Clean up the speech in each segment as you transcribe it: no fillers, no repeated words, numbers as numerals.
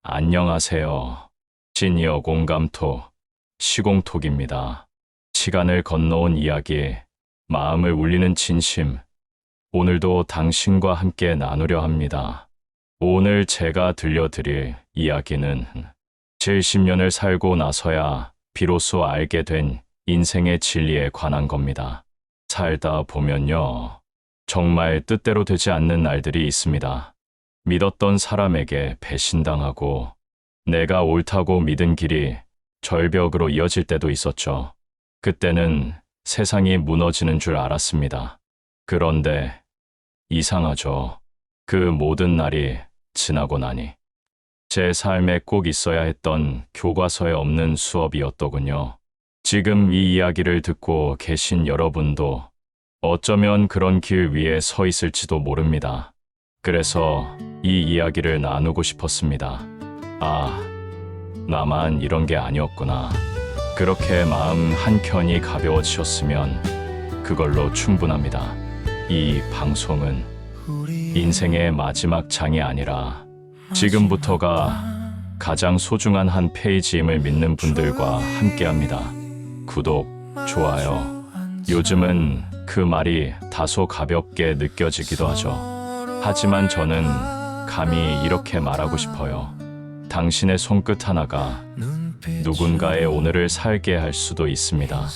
안녕하세요. 시니어 공감톡, 시공톡입니다. 시간을 건너온 이야기, 마음을 울리는 진심, 오늘도 당신과 함께 나누려 합니다. 오늘 제가 들려드릴 이야기는 70년을 살고 나서야 비로소 알게 된 인생의 진리에 관한 겁니다. 살다 보면요, 정말 뜻대로 되지 않는 날들이 있습니다. 믿었던 사람에게 배신당하고 내가 옳다고 믿은 길이 절벽으로 이어질 때도 있었죠. 그때는 세상이 무너지는 줄 알았습니다. 그런데 이상하죠. 그 모든 날이 지나고 나니 제 삶에 꼭 있어야 했던 교과서에 없는 수업이었더군요. 지금 이 이야기를 듣고 계신 여러분도 어쩌면 그런 길 위에 서 있을지도 모릅니다. 그래서 이 이야기를 나누고 싶었습니다. 아, 나만 이런 게 아니었구나. 그렇게 마음 한켠이 가벼워지셨으면 그걸로 충분합니다. 이 방송은 인생의 마지막 장이 아니라 지금부터가 가장 소중한 한 페이지임을 믿는 분들과 함께합니다. 구독, 좋아요. 요즘은 그 말이 다소 가볍게 느껴지기도 하죠. 하지만 저는 감히 이렇게 말하고 싶어요. 당신의 손끝 하나가 누군가의 오늘을 살게 할 수도 있습니다.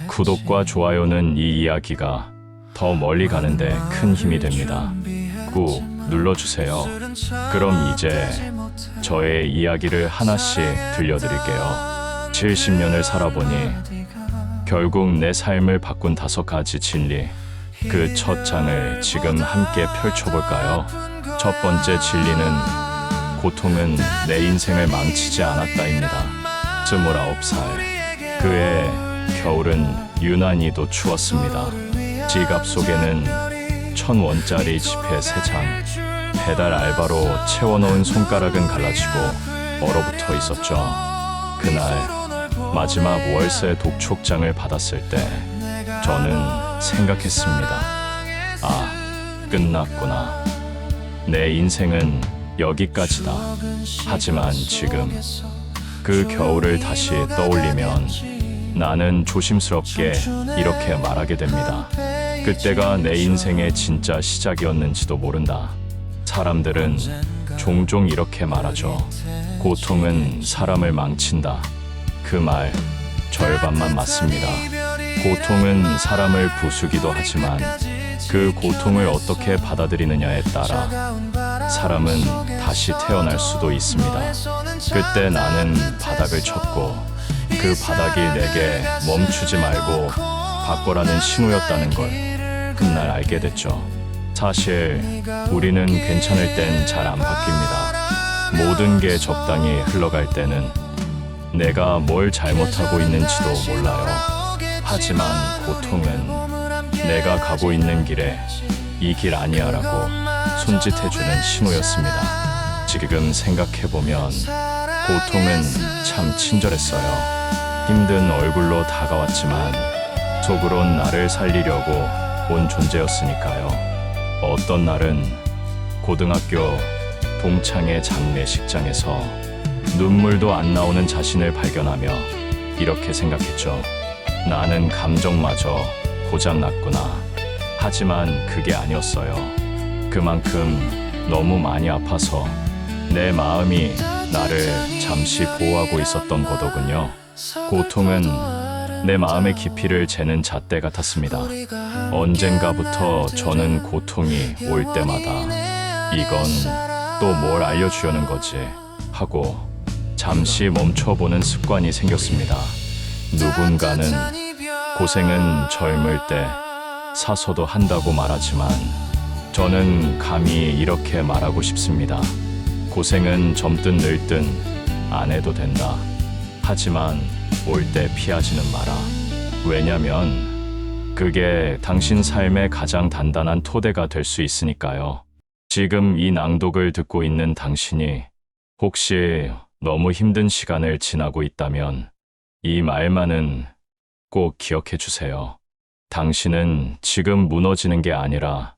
구독과 좋아요는 이 이야기가 더 멀리 가는데 큰 힘이 됩니다. 꾹 눌러주세요. 그럼 이제 저의 이야기를 하나씩 들려드릴게요. 70년을 살아보니 결국 내 삶을 바꾼 5가지 진리, 그 첫 장을 지금 함께 펼쳐볼까요? 첫 번째 진리는 고통은 내 인생을 망치지 않았다입니다. 29살. 그해 겨울은 유난히도 추웠습니다. 지갑 속에는 1,000원짜리 지폐 3장, 배달 알바로 채워넣은 손가락은 갈라지고 얼어붙어 있었죠. 그날 마지막 월세 독촉장을 받았을 때 저는 생각했습니다. 아, 끝났구나. 내 인생은 여기까지다. 하지만 지금 그 겨울을 다시 떠올리면 나는 조심스럽게 이렇게 말하게 됩니다. 그때가 내 인생의 진짜 시작이었는지도 모른다. 사람들은 종종 이렇게 말하죠. 고통은 사람을 망친다. 그 말 절반만 맞습니다. 고통은 사람을 부수기도 하지만 그 고통을 어떻게 받아들이느냐에 따라 사람은 다시 태어날 수도 있습니다. 그때 나는 바닥을 쳤고 그 바닥이 내게 멈추지 말고 바꿔라는 신호였다는 걸 훗날 알게 됐죠. 사실 우리는 괜찮을 땐 잘 안 바뀝니다. 모든 게 적당히 흘러갈 때는 내가 뭘 잘못하고 있는지도 몰라요. 하지만 고통은 내가 가고 있는 길에 이 길 아니야라고 손짓해주는 신호였습니다. 지금 생각해보면 고통은 참 친절했어요. 힘든 얼굴로 다가왔지만 속으론 나를 살리려고 온 존재였으니까요. 어떤 날은 고등학교 동창회 장례식장에서 눈물도 안 나오는 자신을 발견하며 이렇게 생각했죠. 나는 감정마저 고장났구나. 하지만 그게 아니었어요. 그만큼 너무 많이 아파서 내 마음이 나를 잠시 보호하고 있었던 거더군요. 고통은 내 마음의 깊이를 재는 잣대 같았습니다. 언젠가부터 저는 고통이 올 때마다 이건 또 뭘 알려주려는 거지 하고 잠시 멈춰보는 습관이 생겼습니다. 누군가는 고생은 젊을 때 사서도 한다고 말하지만 저는 감히 이렇게 말하고 싶습니다. 고생은 젊든 늙든 안 해도 된다. 하지만 올 때 피하지는 마라. 왜냐면 그게 당신 삶의 가장 단단한 토대가 될 수 있으니까요. 지금 이 낭독을 듣고 있는 당신이 혹시 너무 힘든 시간을 지나고 있다면 이 말만은 꼭 기억해 주세요. 당신은 지금 무너지는 게 아니라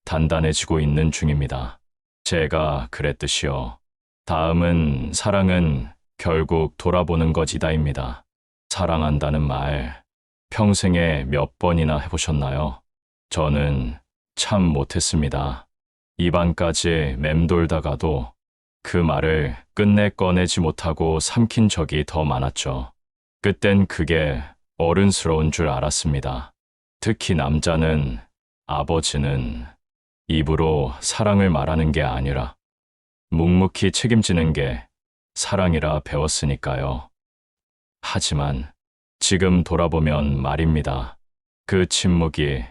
단단해지고 있는 중입니다. 제가 그랬듯이요. 다음은 사랑은 결국 돌아보는 것이다입니다. 사랑한다는 말 평생에 몇 번이나 해보셨나요? 저는 참 못했습니다. 입안까지 맴돌다가도 그 말을 끝내 꺼내지 못하고 삼킨 적이 더 많았죠. 그땐 그게 어른스러운 줄 알았습니다. 특히 남자는, 아버지는 입으로 사랑을 말하는 게 아니라 묵묵히 책임지는 게 사랑이라 배웠으니까요. 하지만 지금 돌아보면 말입니다. 그 침묵이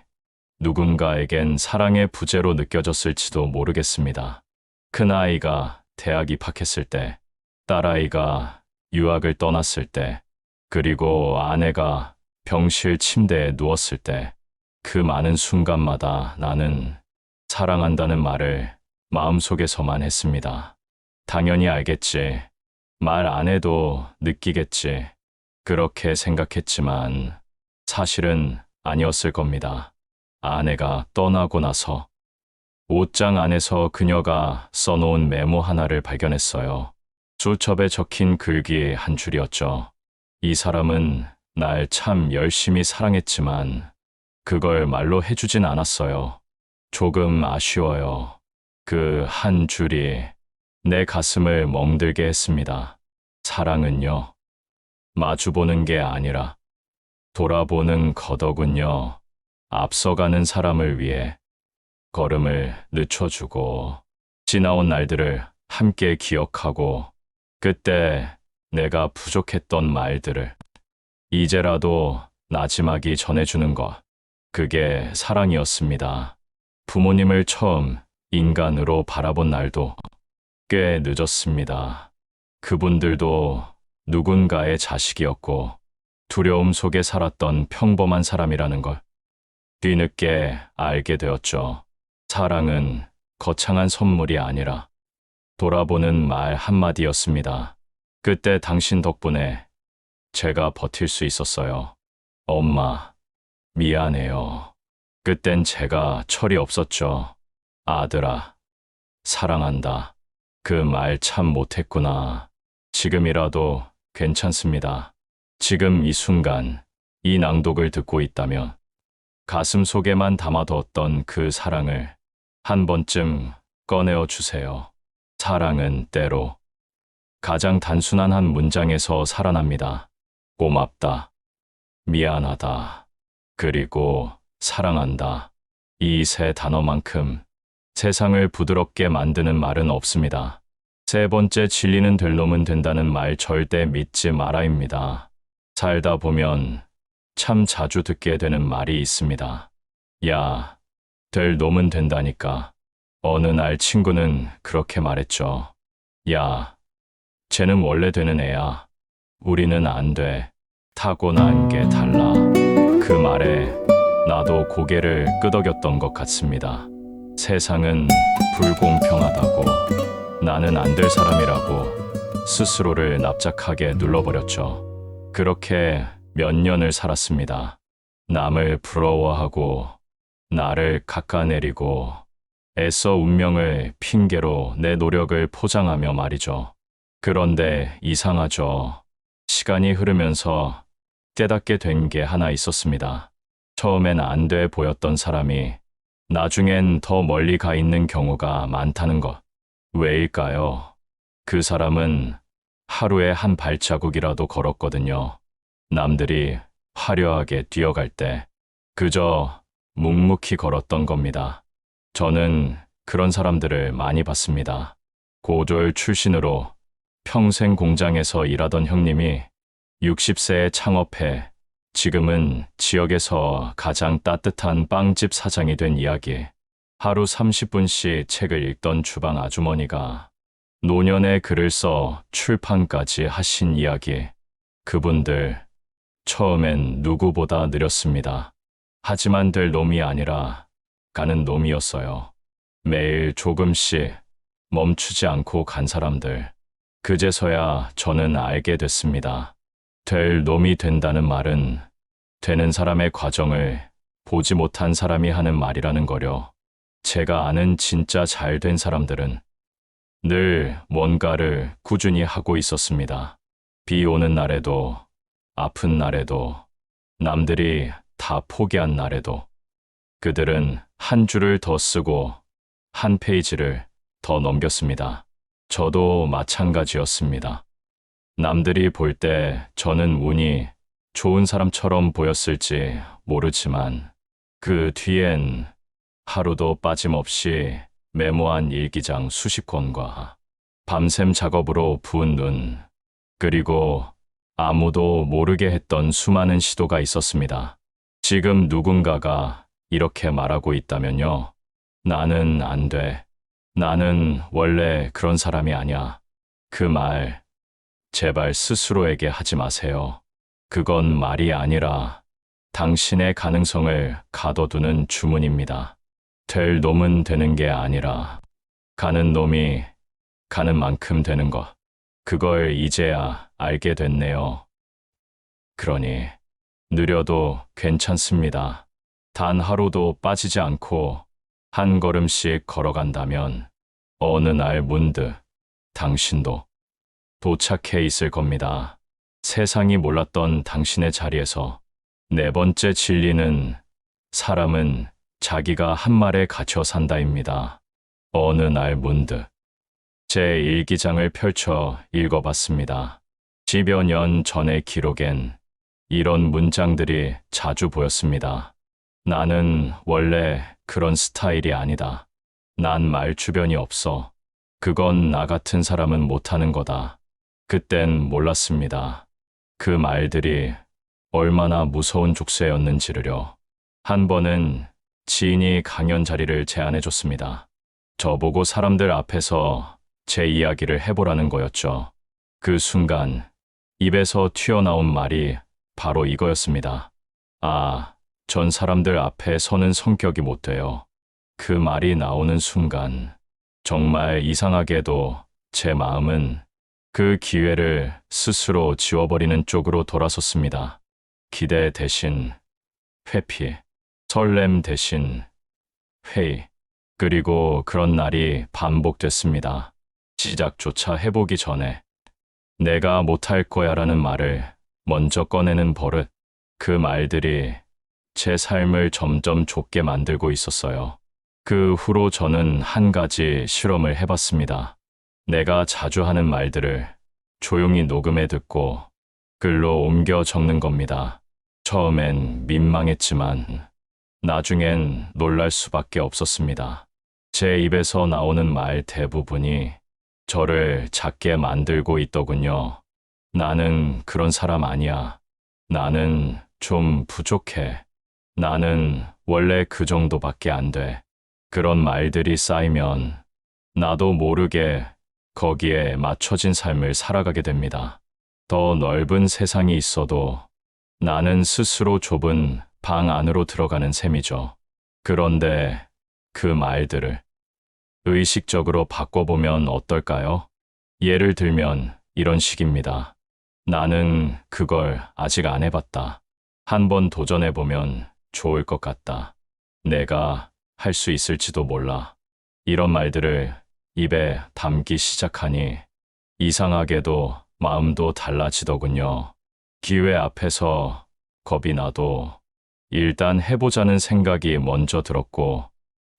누군가에겐 사랑의 부재로 느껴졌을지도 모르겠습니다. 큰아이가 대학 입학했을 때, 딸아이가 유학을 떠났을 때, 그리고 아내가 병실 침대에 누웠을 때, 그 많은 순간마다 나는 사랑한다는 말을 마음속에서만 했습니다. 당연히 알겠지. 말 안 해도 느끼겠지. 그렇게 생각했지만 사실은 아니었을 겁니다. 아내가 떠나고 나서 옷장 안에서 그녀가 써놓은 메모 하나를 발견했어요. 수첩에 적힌 글귀 한 줄이었죠. 이 사람은 날 참 열심히 사랑했지만 그걸 말로 해주진 않았어요. 조금 아쉬워요. 그 한 줄이 내 가슴을 멍들게 했습니다. 사랑은요, 마주보는 게 아니라 돌아보는 거더군요. 앞서가는 사람을 위해 걸음을 늦춰주고 지나온 날들을 함께 기억하고 그때 내가 부족했던 말들을 이제라도 나지막이 전해주는 것. 그게 사랑이었습니다. 부모님을 처음 인간으로 바라본 날도 꽤 늦었습니다. 그분들도 누군가의 자식이었고 두려움 속에 살았던 평범한 사람이라는 걸 뒤늦게 알게 되었죠. 사랑은 거창한 선물이 아니라 돌아보는 말 한마디였습니다. 그때 당신 덕분에 제가 버틸 수 있었어요. 엄마, 미안해요. 그땐 제가 철이 없었죠. 아들아, 사랑한다. 그 말 참 못했구나. 지금이라도 괜찮습니다. 지금 이 순간, 이 낭독을 듣고 있다면 가슴 속에만 담아뒀던 그 사랑을 한 번쯤 꺼내어 주세요. 사랑은 때로 가장 단순한 한 문장에서 살아납니다. 고맙다. 미안하다. 그리고 사랑한다. 이 세 단어만큼 세상을 부드럽게 만드는 말은 없습니다. 세 번째 진리는 될 놈은 된다는 말 절대 믿지 말아입니다. 살다 보면 참 자주 듣게 되는 말이 있습니다. 야, 될 놈은 된다니까. 어느 날 친구는 그렇게 말했죠. 야, 쟤는 원래 되는 애야. 우리는 안 돼. 타고난 게 달라. 그 말에 나도 고개를 끄덕였던 것 같습니다. 세상은 불공평하다고, 나는 안 될 사람이라고 스스로를 납작하게 눌러버렸죠. 그렇게 몇 년을 살았습니다. 남을 부러워하고 나를 깎아내리고 애써 운명을 핑계로 내 노력을 포장하며 말이죠. 그런데 이상하죠. 시간이 흐르면서 깨닫게 된 게 하나 있었습니다. 처음엔 안 돼 보였던 사람이 나중엔 더 멀리 가 있는 경우가 많다는 것. 왜일까요? 그 사람은 하루에 한 발자국이라도 걸었거든요. 남들이 화려하게 뛰어갈 때 그저 묵묵히 걸었던 겁니다. 저는 그런 사람들을 많이 봤습니다. 고졸 출신으로 평생 공장에서 일하던 형님이 60세에 창업해 지금은 지역에서 가장 따뜻한 빵집 사장이 된 이야기. 하루 30분씩 책을 읽던 주방 아주머니가 노년에 글을 써 출판까지 하신 이야기. 그분들 처음엔 누구보다 느렸습니다. 하지만 될 놈이 아니라 가는 놈이었어요. 매일 조금씩 멈추지 않고 간 사람들. 그제서야 저는 알게 됐습니다. 될 놈이 된다는 말은 되는 사람의 과정을 보지 못한 사람이 하는 말이라는 거려. 제가 아는 진짜 잘 된 사람들은 늘 뭔가를 꾸준히 하고 있었습니다. 비 오는 날에도, 아픈 날에도, 남들이 다 포기한 날에도 그들은 한 줄을 더 쓰고 한 페이지를 더 넘겼습니다. 저도 마찬가지였습니다. 남들이 볼 때 저는 운이 좋은 사람처럼 보였을지 모르지만 그 뒤엔 하루도 빠짐없이 메모한 일기장 수십 권과 밤샘 작업으로 부은 눈, 그리고 아무도 모르게 했던 수많은 시도가 있었습니다. 지금 누군가가 이렇게 말하고 있다면요. 나는 안 돼. 나는 원래 그런 사람이 아니야. 그 말, 제발 스스로에게 하지 마세요. 그건 말이 아니라 당신의 가능성을 가둬두는 주문입니다. 될 놈은 되는 게 아니라 가는 놈이 가는 만큼 되는 것. 그걸 이제야 알게 됐네요. 그러니 느려도 괜찮습니다. 단 하루도 빠지지 않고 한 걸음씩 걸어간다면 어느 날 문득 당신도 도착해 있을 겁니다. 세상이 몰랐던 당신의 자리에서. 네 번째 진리는 사람은 자기가 한 말에 갇혀 산다입니다. 어느 날 문득 제 일기장을 펼쳐 읽어봤습니다. 10여 년 전의 기록엔 이런 문장들이 자주 보였습니다. 나는 원래 그런 스타일이 아니다. 난 말 주변이 없어. 그건 나 같은 사람은 못하는 거다. 그땐 몰랐습니다. 그 말들이 얼마나 무서운 족쇄였는지를요. 한 번은 지인이 강연 자리를 제안해줬습니다. 저보고 사람들 앞에서 제 이야기를 해보라는 거였죠. 그 순간 입에서 튀어나온 말이 바로 이거였습니다. 아, 전 사람들 앞에 서는 성격이 못 돼요. 그 말이 나오는 순간 정말 이상하게도 제 마음은 그 기회를 스스로 지워버리는 쪽으로 돌아섰습니다. 기대 대신 회피, 설렘 대신 회의, 그리고 그런 날이 반복됐습니다. 시작조차 해보기 전에 내가 못할 거야라는 말을 먼저 꺼내는 버릇, 그 말들이 제 삶을 점점 좁게 만들고 있었어요. 그 후로 저는 한 가지 실험을 해봤습니다. 내가 자주 하는 말들을 조용히 녹음해 듣고 글로 옮겨 적는 겁니다. 처음엔 민망했지만 나중엔 놀랄 수밖에 없었습니다. 제 입에서 나오는 말 대부분이 저를 작게 만들고 있더군요. 나는 그런 사람 아니야. 나는 좀 부족해. 나는 원래 그 정도밖에 안 돼. 그런 말들이 쌓이면 나도 모르게 거기에 맞춰진 삶을 살아가게 됩니다. 더 넓은 세상이 있어도 나는 스스로 좁은 방 안으로 들어가는 셈이죠. 그런데 그 말들을 의식적으로 바꿔보면 어떨까요? 예를 들면 이런 식입니다. 나는 그걸 아직 안 해봤다. 한번 도전해보면 좋을 것 같다. 내가 할 수 있을지도 몰라. 이런 말들을 입에 담기 시작하니 이상하게도 마음도 달라지더군요. 기회 앞에서 겁이 나도 일단 해보자는 생각이 먼저 들었고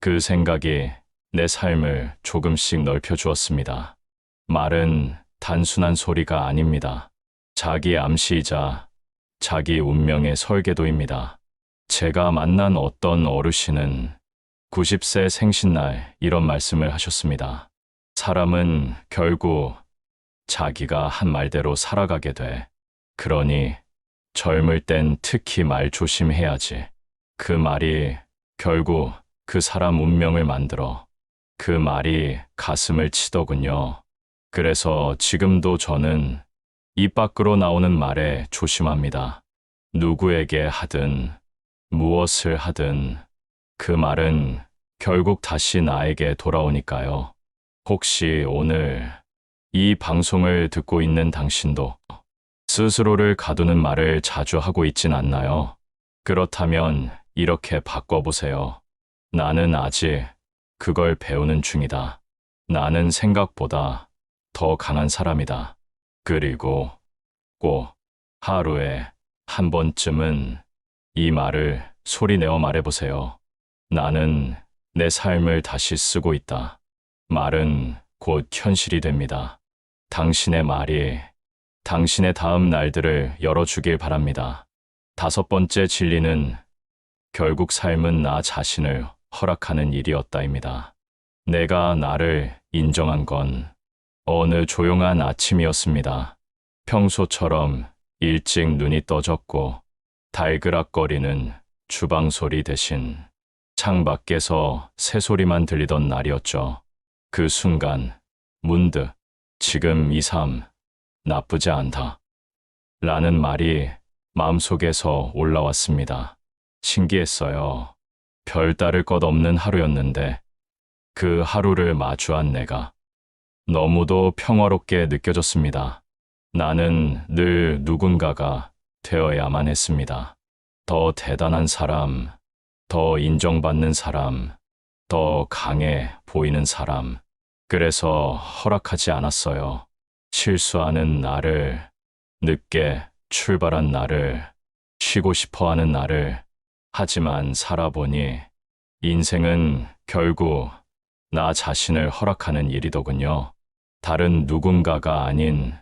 그 생각이 내 삶을 조금씩 넓혀주었습니다. 말은 단순한 소리가 아닙니다. 자기 암시이자 자기 운명의 설계도입니다. 제가 만난 어떤 어르신은 90세 생신날 이런 말씀을 하셨습니다. 사람은 결국 자기가 한 말대로 살아가게 돼. 그러니 젊을 땐 특히 말 조심해야지. 그 말이 결국 그 사람 운명을 만들어. 그 말이 가슴을 치더군요. 그래서 지금도 저는 입 밖으로 나오는 말에 조심합니다. 누구에게 하든 무엇을 하든 그 말은 결국 다시 나에게 돌아오니까요. 혹시 오늘 이 방송을 듣고 있는 당신도 스스로를 가두는 말을 자주 하고 있진 않나요? 그렇다면 이렇게 바꿔보세요. 나는 아직 그걸 배우는 중이다. 나는 생각보다 더 강한 사람이다. 그리고 꼭 하루에 한 번쯤은 이 말을 소리내어 말해보세요. 나는 내 삶을 다시 쓰고 있다. 말은 곧 현실이 됩니다. 당신의 말이 당신의 다음 날들을 열어주길 바랍니다. 다섯 번째 진리는 결국 삶은 나 자신을 허락하는 일이었다입니다. 내가 나를 인정한 건 어느 조용한 아침이었습니다. 평소처럼 일찍 눈이 떠졌고 달그락거리는 주방 소리 대신 창밖에서 새소리만 들리던 날이었죠. 그 순간 문득 지금 이 삶 나쁘지 않다 라는 말이 마음속에서 올라왔습니다. 신기했어요. 별다를 것 없는 하루였는데 그 하루를 마주한 내가 너무도 평화롭게 느껴졌습니다. 나는 늘 누군가가 되어야만 했습니다. 더 대단한 사람, 더 인정받는 사람, 더 강해 보이는 사람. 그래서 허락하지 않았어요. 실수하는 나를, 늦게 출발한 나를, 쉬고 싶어 하는 나를. 하지만 살아보니 인생은 결국 나 자신을 허락하는 일이더군요. 다른 누군가가 아닌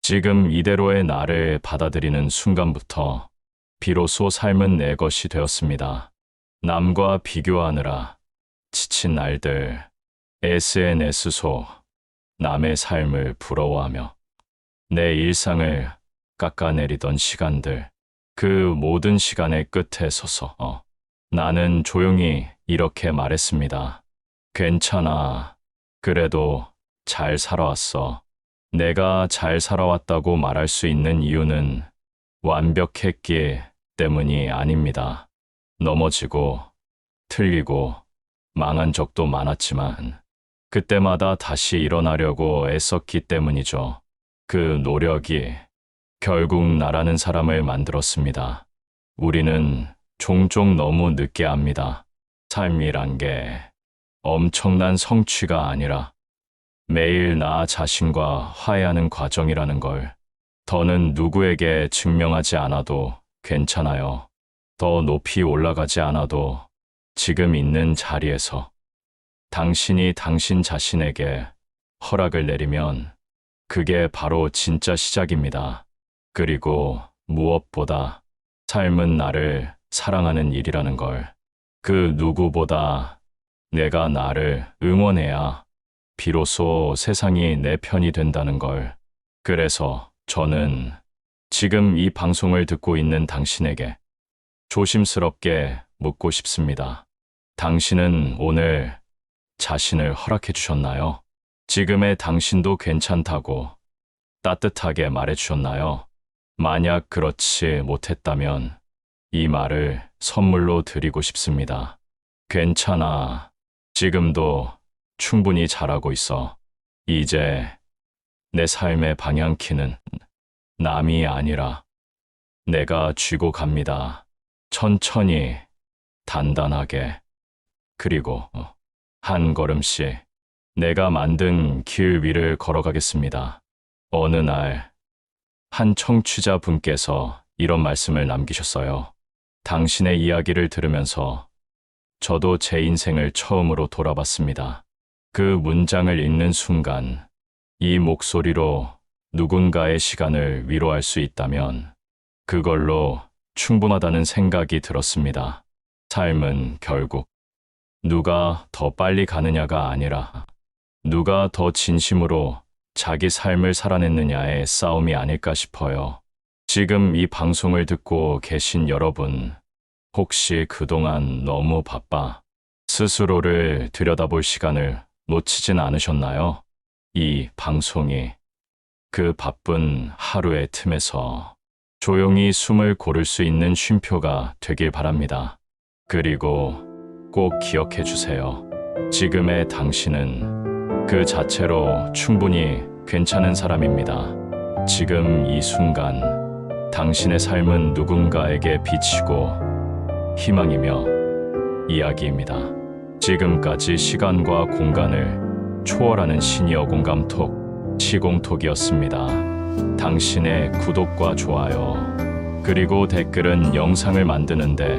지금 이대로의 나를 받아들이는 순간부터 비로소 삶은 내 것이 되었습니다. 남과 비교하느라 지친 날들, SNS 속 남의 삶을 부러워하며 내 일상을 깎아내리던 시간들, 그 모든 시간의 끝에 서서 나는 조용히 이렇게 말했습니다. 괜찮아. 그래도 잘 살아왔어. 내가 잘 살아왔다고 말할 수 있는 이유는 완벽했기 때문이 아닙니다. 넘어지고, 틀리고, 망한 적도 많았지만, 그때마다 다시 일어나려고 애썼기 때문이죠. 그 노력이 결국 나라는 사람을 만들었습니다. 우리는 종종 너무 늦게 압니다. 삶이란 게 엄청난 성취가 아니라 매일 나 자신과 화해하는 과정이라는 걸 더는 누구에게 증명하지 않아도 괜찮아요. 더 높이 올라가지 않아도 지금 있는 자리에서 당신이 당신 자신에게 허락을 내리면 그게 바로 진짜 시작입니다. 그리고 무엇보다 삶은 나를 사랑하는 일이라는 걸, 그 누구보다 내가 나를 응원해야 비로소 세상이 내 편이 된다는 걸. 그래서 저는 지금 이 방송을 듣고 있는 당신에게 조심스럽게 묻고 싶습니다. 당신은 오늘 자신을 허락해 주셨나요? 지금의 당신도 괜찮다고 따뜻하게 말해 주셨나요? 만약 그렇지 못했다면 이 말을 선물로 드리고 싶습니다. 괜찮아. 지금도 충분히 잘하고 있어. 이제 내 삶의 방향키는 남이 아니라 내가 쥐고 갑니다. 천천히, 단단하게, 그리고 한 걸음씩 내가 만든 길 위를 걸어가겠습니다. 어느 날, 한 청취자 분께서 이런 말씀을 남기셨어요. 당신의 이야기를 들으면서 저도 제 인생을 처음으로 돌아봤습니다. 그 문장을 읽는 순간 이 목소리로 누군가의 시간을 위로할 수 있다면 그걸로 충분하다는 생각이 들었습니다. 삶은 결국 누가 더 빨리 가느냐가 아니라 누가 더 진심으로 자기 삶을 살아냈느냐의 싸움이 아닐까 싶어요. 지금 이 방송을 듣고 계신 여러분, 혹시 그동안 너무 바빠 스스로를 들여다볼 시간을 놓치진 않으셨나요? 이 방송이 그 바쁜 하루의 틈에서 조용히 숨을 고를 수 있는 쉼표가 되길 바랍니다. 그리고 꼭 기억해 주세요. 지금의 당신은 그 자체로 충분히 괜찮은 사람입니다. 지금 이 순간 당신의 삶은 누군가에게 비치고 희망이며 이야기입니다. 지금까지 시간과 공간을 초월하는 시니어 공감톡, 시공톡이었습니다. 당신의 구독과 좋아요, 그리고 댓글은 영상을 만드는데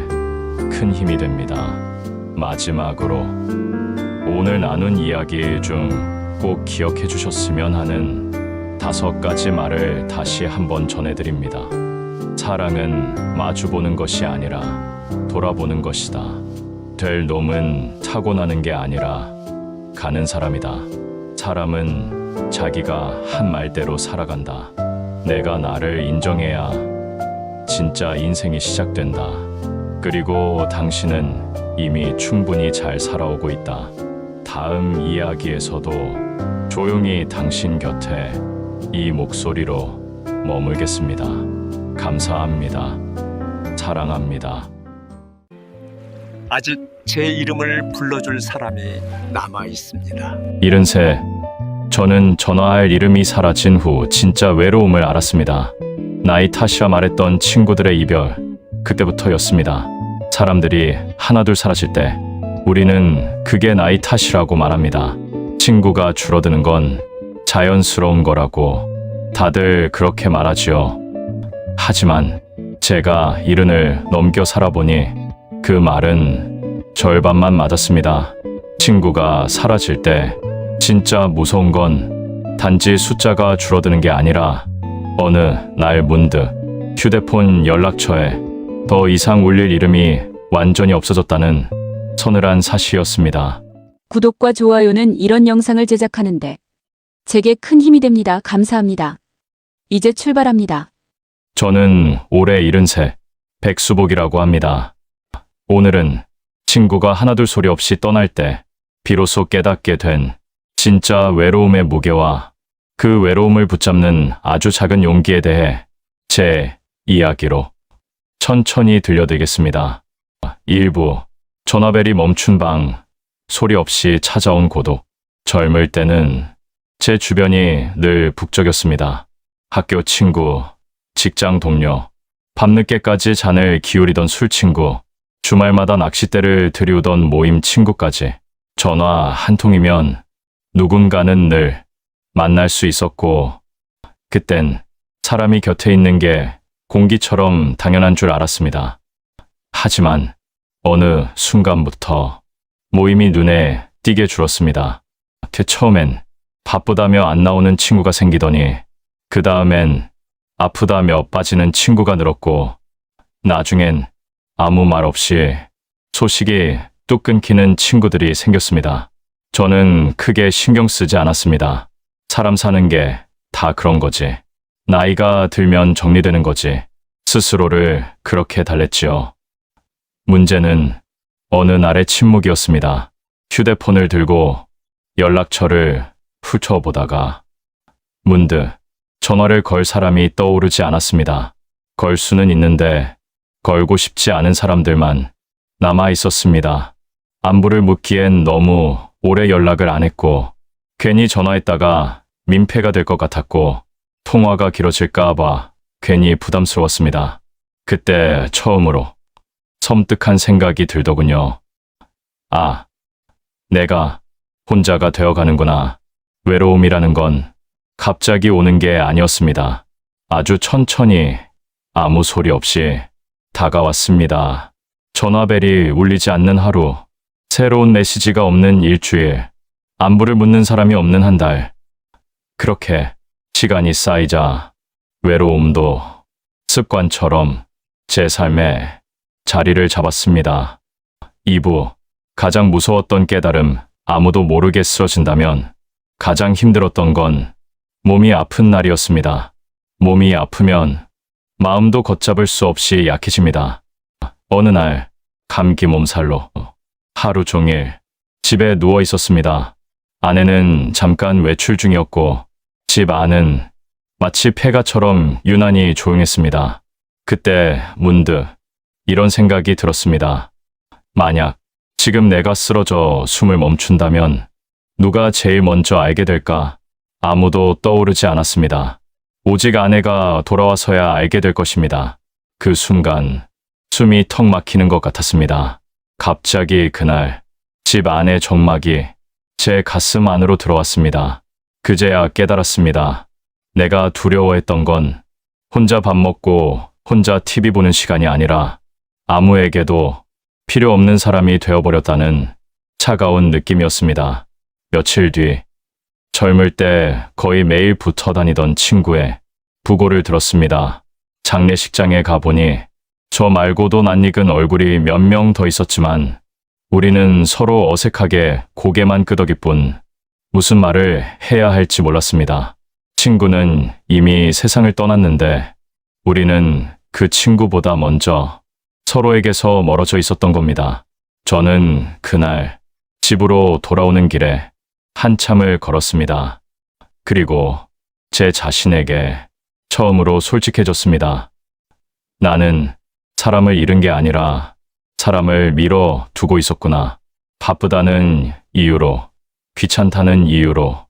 큰 힘이 됩니다. 마지막으로 오늘 나눈 이야기 중 꼭 기억해 주셨으면 하는 5가지 말을 다시 한번 전해드립니다. 사랑은 마주보는 것이 아니라 돌아보는 것이다. 될 놈은 타고나는 게 아니라 가는 사람이다. 사람은 자기가 한 말대로 살아간다. 내가 나를 인정해야 진짜 인생이 시작된다. 그리고 당신은 이미 충분히 잘 살아오고 있다. 다음 이야기에서도 조용히 당신 곁에 이 목소리로 머물겠습니다. 감사합니다. 사랑합니다. 아직 제 이름을 불러줄 사람이 남아 있습니다. 73. 저는 전화할 이름이 사라진 후 진짜 외로움을 알았습니다. 나이 탓이라 말했던 친구들의 이별, 그때부터였습니다. 사람들이 하나둘 사라질 때 우리는 그게 나이 탓이라고 말합니다. 친구가 줄어드는 건 자연스러운 거라고 다들 그렇게 말하지요. 하지만 제가 70을 넘겨 살아보니 그 말은 절반만 맞았습니다. 친구가 사라질 때 진짜 무서운 건 단지 숫자가 줄어드는 게 아니라 어느 날 문득 휴대폰 연락처에 더 이상 울릴 이름이 완전히 없어졌다는 서늘한 사실이었습니다. 구독과 좋아요는 이런 영상을 제작하는데 제게 큰 힘이 됩니다. 감사합니다. 이제 출발합니다. 저는 올해 73, 백수복이라고 합니다. 오늘은 친구가 하나둘 소리 없이 떠날 때 비로소 깨닫게 된 진짜 외로움의 무게와 그 외로움을 붙잡는 아주 작은 용기에 대해 제 이야기로 천천히 들려드리겠습니다. 1부, 전화벨이 멈춘 방, 소리 없이 찾아온 고독. 젊을 때는 제 주변이 늘 북적였습니다. 학교 친구, 직장 동료, 밤늦게까지 잔을 기울이던 술 친구, 주말마다 낚싯대를 들이우던 모임 친구까지 전화 한 통이면 누군가는 늘 만날 수 있었고, 그땐 사람이 곁에 있는 게 공기처럼 당연한 줄 알았습니다. 하지만 어느 순간부터 모임이 눈에 띄게 줄었습니다. 처음엔 바쁘다며 안 나오는 친구가 생기더니 그 다음엔 아프다며 빠지는 친구가 늘었고, 나중엔 아무 말 없이 소식이 뚝 끊기는 친구들이 생겼습니다. 저는 크게 신경 쓰지 않았습니다. 사람 사는 게 다 그런 거지. 나이가 들면 정리되는 거지. 스스로를 그렇게 달랬지요. 문제는 어느 날의 침묵이었습니다. 휴대폰을 들고 연락처를 훑어보다가 문득 전화를 걸 사람이 떠오르지 않았습니다. 걸 수는 있는데 걸고 싶지 않은 사람들만 남아 있었습니다. 안부를 묻기엔 너무 오래 연락을 안 했고, 괜히 전화했다가 민폐가 될 것 같았고, 통화가 길어질까 봐 괜히 부담스러웠습니다. 그때 처음으로 섬뜩한 생각이 들더군요. 아, 내가 혼자가 되어가는구나. 외로움이라는 건 갑자기 오는 게 아니었습니다. 아주 천천히 아무 소리 없이 다가왔습니다. 전화벨이 울리지 않는 하루, 새로운 메시지가 없는 일주일, 안부를 묻는 사람이 없는 한 달. 그렇게 시간이 쌓이자 외로움도 습관처럼 제 삶에 자리를 잡았습니다. 2부, 가장 무서웠던 깨달음. 아무도 모르게 쓰러진다면 가장 힘들었던 건 몸이 아픈 날이었습니다. 몸이 아프면 마음도 걷잡을 수 없이 약해집니다. 어느 날 감기 몸살로 하루 종일 집에 누워 있었습니다. 아내는 잠깐 외출 중이었고 집 안은 마치 폐가처럼 유난히 조용했습니다. 그때 문득 이런 생각이 들었습니다. 만약 지금 내가 쓰러져 숨을 멈춘다면 누가 제일 먼저 알게 될까? 아무도 떠오르지 않았습니다. 오직 아내가 돌아와서야 알게 될 것입니다. 그 순간 숨이 턱 막히는 것 같았습니다. 갑자기 그날 집 안의 정막이 제 가슴 안으로 들어왔습니다. 그제야 깨달았습니다. 내가 두려워했던 건 혼자 밥 먹고 혼자 TV 보는 시간이 아니라 아무에게도 필요 없는 사람이 되어버렸다는 차가운 느낌이었습니다. 며칠 뒤, 젊을 때 거의 매일 붙어 다니던 친구의 부고를 들었습니다. 장례식장에 가보니 저 말고도 낯익은 얼굴이 몇 명 더 있었지만 우리는 서로 어색하게 고개만 끄덕일 뿐 무슨 말을 해야 할지 몰랐습니다. 친구는 이미 세상을 떠났는데 우리는 그 친구보다 먼저 서로에게서 멀어져 있었던 겁니다. 저는 그날 집으로 돌아오는 길에 한참을 걸었습니다. 그리고 제 자신에게 처음으로 솔직해졌습니다. 나는 사람을 잃은 게 아니라 사람을 밀어 두고 있었구나. 바쁘다는 이유로, 귀찮다는 이유로,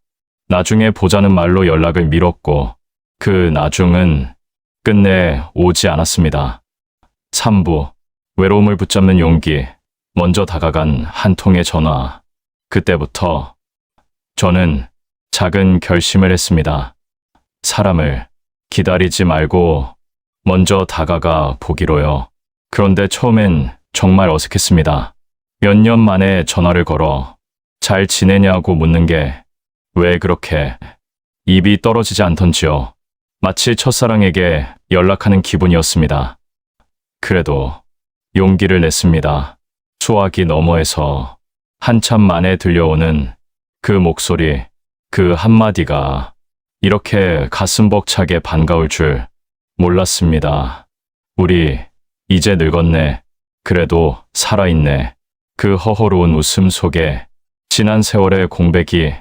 나중에 보자는 말로 연락을 미뤘고 그 나중은 끝내 오지 않았습니다. 3부, 외로움을 붙잡는 용기, 먼저 다가간 한 통의 전화. 그때부터 저는 작은 결심을 했습니다. 사람을 기다리지 말고 먼저 다가가 보기로요. 그런데 처음엔 정말 어색했습니다. 몇 년 만에 전화를 걸어 잘 지내냐고 묻는 게 왜 그렇게 입이 떨어지지 않던지요. 마치 첫사랑에게 연락하는 기분이었습니다. 그래도 용기를 냈습니다. 소화기 너머에서 한참 만에 들려오는 그 목소리, 그 한마디가 이렇게 가슴 벅차게 반가울 줄 몰랐습니다. 우리 이제 늙었네. 그래도 살아있네. 그 허허로운 웃음 속에 지난 세월의 공백이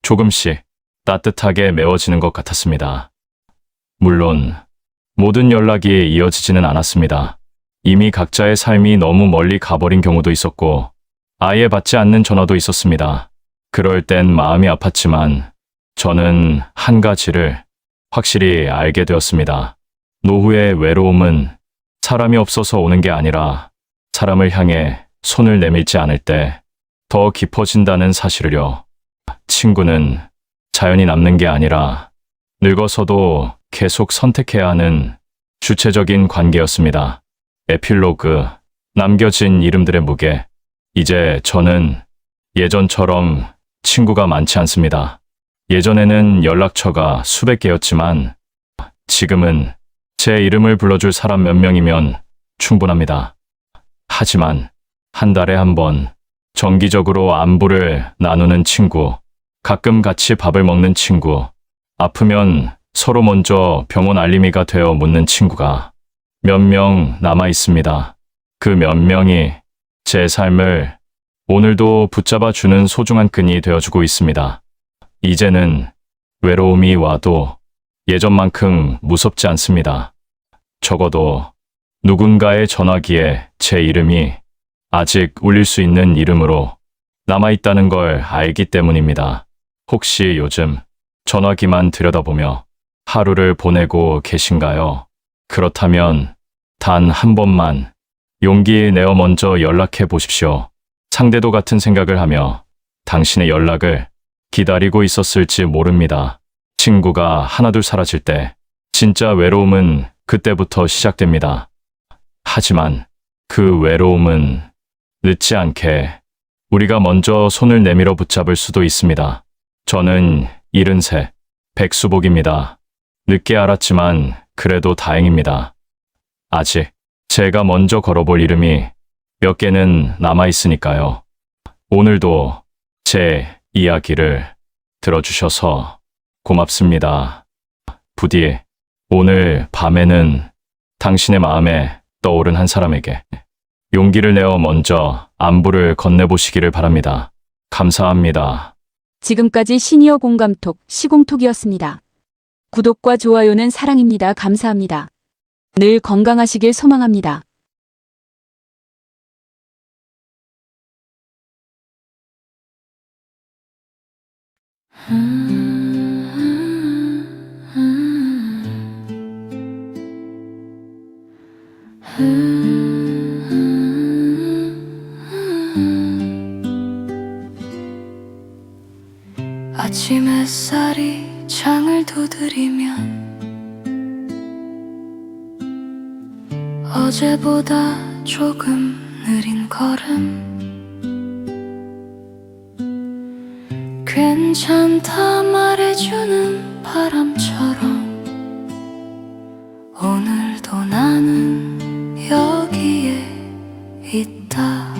조금씩 따뜻하게 메워지는 것 같았습니다. 물론 모든 연락이 이어지지는 않았습니다. 이미 각자의 삶이 너무 멀리 가버린 경우도 있었고 아예 받지 않는 전화도 있었습니다. 그럴 땐 마음이 아팠지만 저는 한 가지를 확실히 알게 되었습니다. 노후의 외로움은 사람이 없어서 오는 게 아니라 사람을 향해 손을 내밀지 않을 때 더 깊어진다는 사실을요. 친구는 자연히 남는 게 아니라 늙어서도 계속 선택해야 하는 주체적인 관계였습니다. 에필로그, 남겨진 이름들의 무게. 이제 저는 예전처럼 친구가 많지 않습니다. 예전에는 연락처가 수백 개였지만 지금은 제 이름을 불러줄 사람 몇 명이면 충분합니다. 하지만 한 달에 한 번 정기적으로 안부를 나누는 친구, 가끔 같이 밥을 먹는 친구, 아프면 서로 먼저 병원 알림이가 되어 묻는 친구가 몇 명 남아 있습니다. 그 몇 명이 제 삶을 오늘도 붙잡아주는 소중한 끈이 되어주고 있습니다. 이제는 외로움이 와도 예전만큼 무섭지 않습니다. 적어도 누군가의 전화기에 제 이름이 아직 울릴 수 있는 이름으로 남아있다는 걸 알기 때문입니다. 혹시 요즘 전화기만 들여다보며 하루를 보내고 계신가요? 그렇다면 단 한 번만 용기 내어 먼저 연락해 보십시오. 상대도 같은 생각을 하며 당신의 연락을 기다리고 있었을지 모릅니다. 친구가 하나둘 사라질 때 진짜 외로움은 그때부터 시작됩니다. 하지만 그 외로움은 늦지 않게 우리가 먼저 손을 내밀어 붙잡을 수도 있습니다. 저는 73, 백수복입니다. 늦게 알았지만 그래도 다행입니다. 아직 제가 먼저 걸어볼 이름이 몇 개는 남아있으니까요. 오늘도 제 이야기를 들어주셔서 고맙습니다. 부디 오늘 밤에는 당신의 마음에 떠오른 한 사람에게 용기를 내어 먼저 안부를 건네보시기를 바랍니다. 감사합니다. 지금까지 시니어 공감톡 시공톡이었습니다. 구독과 좋아요는 사랑입니다. 감사합니다. 늘 건강하시길 소망합니다. 어제보다 조금 느린 걸음 괜찮다 말해주는 바람처럼 오늘도 나는 여기에 있다.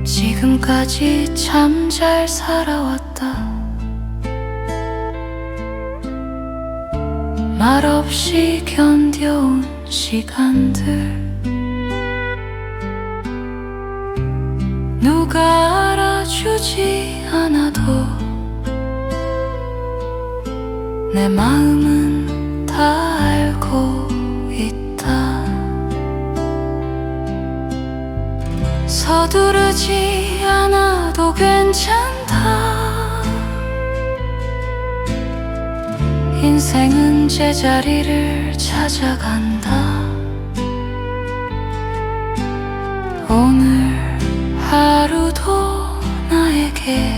지금까지 참 잘 살아왔다. 말없이 견뎌온 시간들 누가 알아주지 않아도 내 마음은 다 알고 있다. 서두르지 않아도 괜찮다. 인생은 제자리를 찾아간다. 오늘 하루도 나에게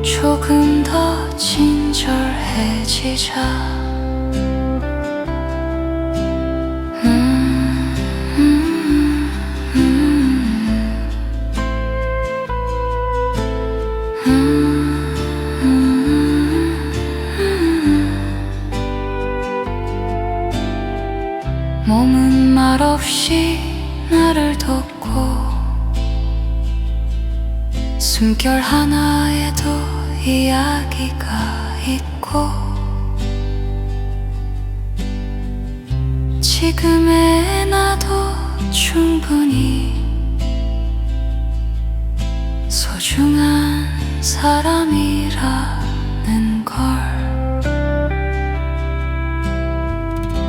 조금 더 친절해지자. 몸은 말없이 나를 돕고 숨결 하나에도 이야기가 있고 지금의 나도 충분히 소중한 사람이라는 걸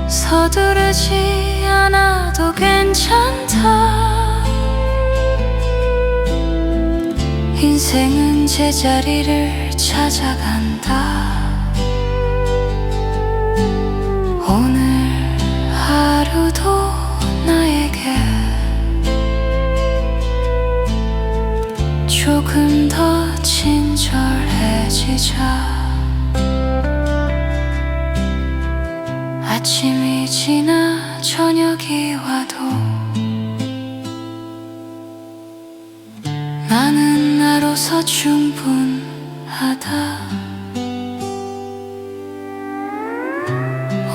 서두르지 않아도 괜찮다. 인생은 제자리를 찾아간다. 오늘 하루도 나에게 조금 더 친절해지자. 아침이 지나 저녁이 와도 나는 나로서 충분하다.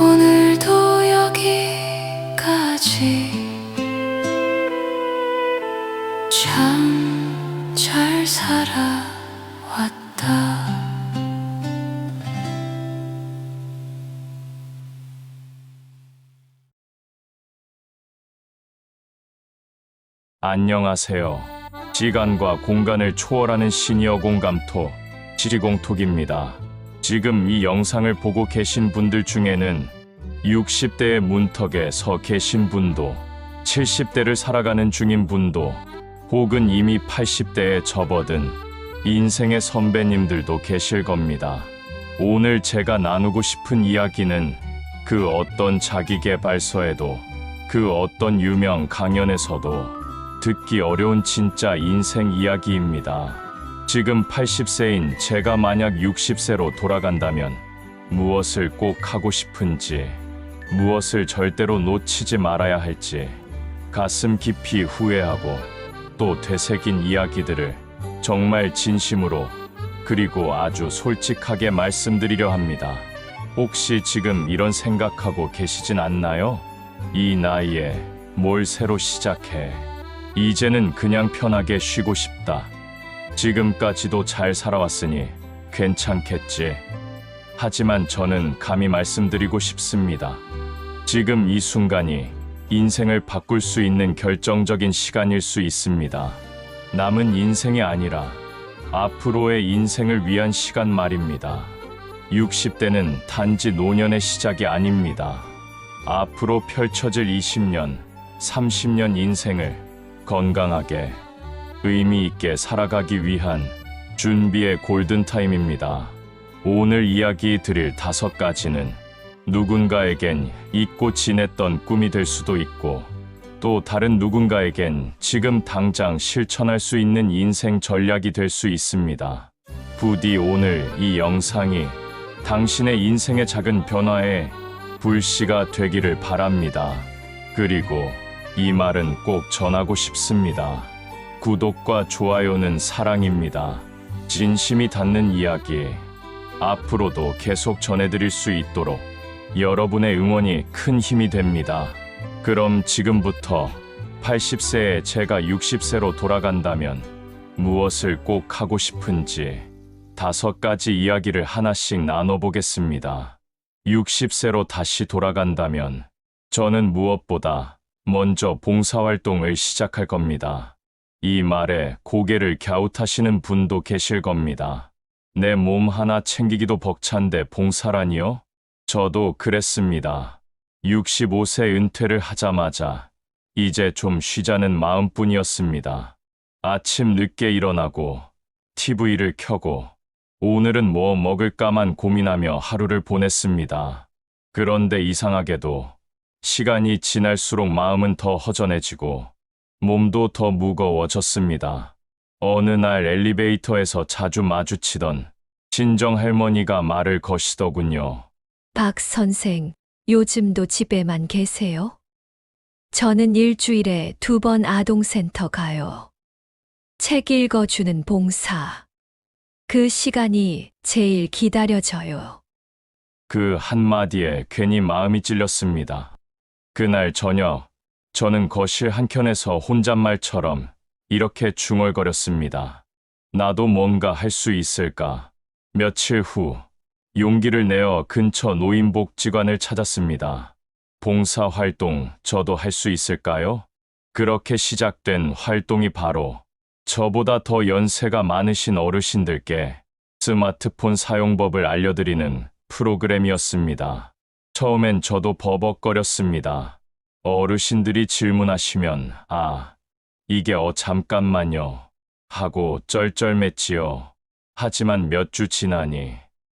오늘도 여기까지 참 잘 살아왔다. 안녕하세요. 시간과 공간을 초월하는 시니어 공감토 지리공톡입니다. 지금 이 영상을 보고 계신 분들 중에는 60대의 문턱에 서 계신 분도 70대를 살아가는 중인 분도 혹은 이미 80대에 접어든 인생의 선배님들도 계실 겁니다. 오늘 제가 나누고 싶은 이야기는 그 어떤 자기계발서에도 그 어떤 유명 강연에서도 듣기 어려운 진짜 인생 이야기입니다. 지금 80세인 제가 만약 60세로 돌아간다면 무엇을 꼭 하고 싶은지, 무엇을 절대로 놓치지 말아야 할지 가슴 깊이 후회하고 또 되새긴 이야기들을 정말 진심으로 그리고 아주 솔직하게 말씀드리려 합니다. 혹시 지금 이런 생각하고 계시진 않나요? 이 나이에 뭘 새로 시작해? 이제는 그냥 편하게 쉬고 싶다. 지금까지도 잘 살아왔으니 괜찮겠지. 하지만 저는 감히 말씀드리고 싶습니다. 지금 이 순간이 인생을 바꿀 수 있는 결정적인 시간일 수 있습니다. 남은 인생이 아니라 앞으로의 인생을 위한 시간 말입니다. 60대는 단지 노년의 시작이 아닙니다. 앞으로 펼쳐질 20년, 30년 인생을 건강하게, 의미 있게 살아가기 위한 준비의 골든타임입니다. 오늘 이야기 드릴 5가지는 누군가에겐 잊고 지냈던 꿈이 될 수도 있고 또 다른 누군가에겐 지금 당장 실천할 수 있는 인생 전략이 될 수 있습니다. 부디 오늘 이 영상이 당신의 인생의 작은 변화에 불씨가 되기를 바랍니다. 그리고 이 말은 꼭 전하고 싶습니다. 구독과 좋아요는 사랑입니다. 진심이 닿는 이야기, 앞으로도 계속 전해드릴 수 있도록 여러분의 응원이 큰 힘이 됩니다. 그럼 지금부터 80세에 제가 60세로 돌아간다면 무엇을 꼭 하고 싶은지 5가지 이야기를 하나씩 나눠보겠습니다. 60세로 다시 돌아간다면 저는 무엇보다 먼저 봉사활동을 시작할 겁니다. 이 말에 고개를 갸웃하시는 분도 계실 겁니다. 내 몸 하나 챙기기도 벅찬데 봉사라니요? 저도 그랬습니다. 65세 은퇴를 하자마자 이제 좀 쉬자는 마음뿐이었습니다. 아침 늦게 일어나고 TV를 켜고 오늘은 뭐 먹을까만 고민하며 하루를 보냈습니다. 그런데 이상하게도 시간이 지날수록 마음은 더 허전해지고 몸도 더 무거워졌습니다. 어느 날 엘리베이터에서 자주 마주치던 친정 할머니가 말을 거시더군요. 박 선생, 요즘도 집에만 계세요? 저는 일주일에 2번 아동센터 가요. 책 읽어주는 봉사. 그 시간이 제일 기다려져요. 그 한마디에 괜히 마음이 찔렸습니다. 그날 저녁, 저는 거실 한켠에서 혼잣말처럼 이렇게 중얼거렸습니다. 나도 뭔가 할 수 있을까? 며칠 후, 용기를 내어 근처 노인복지관을 찾았습니다. 봉사활동 저도 할 수 있을까요? 그렇게 시작된 활동이 바로 저보다 더 연세가 많으신 어르신들께 스마트폰 사용법을 알려드리는 프로그램이었습니다. 처음엔 저도 버벅거렸습니다. 어르신들이 질문하시면 이게 잠깐만요 하고 쩔쩔맸지요. 하지만 몇 주 지나니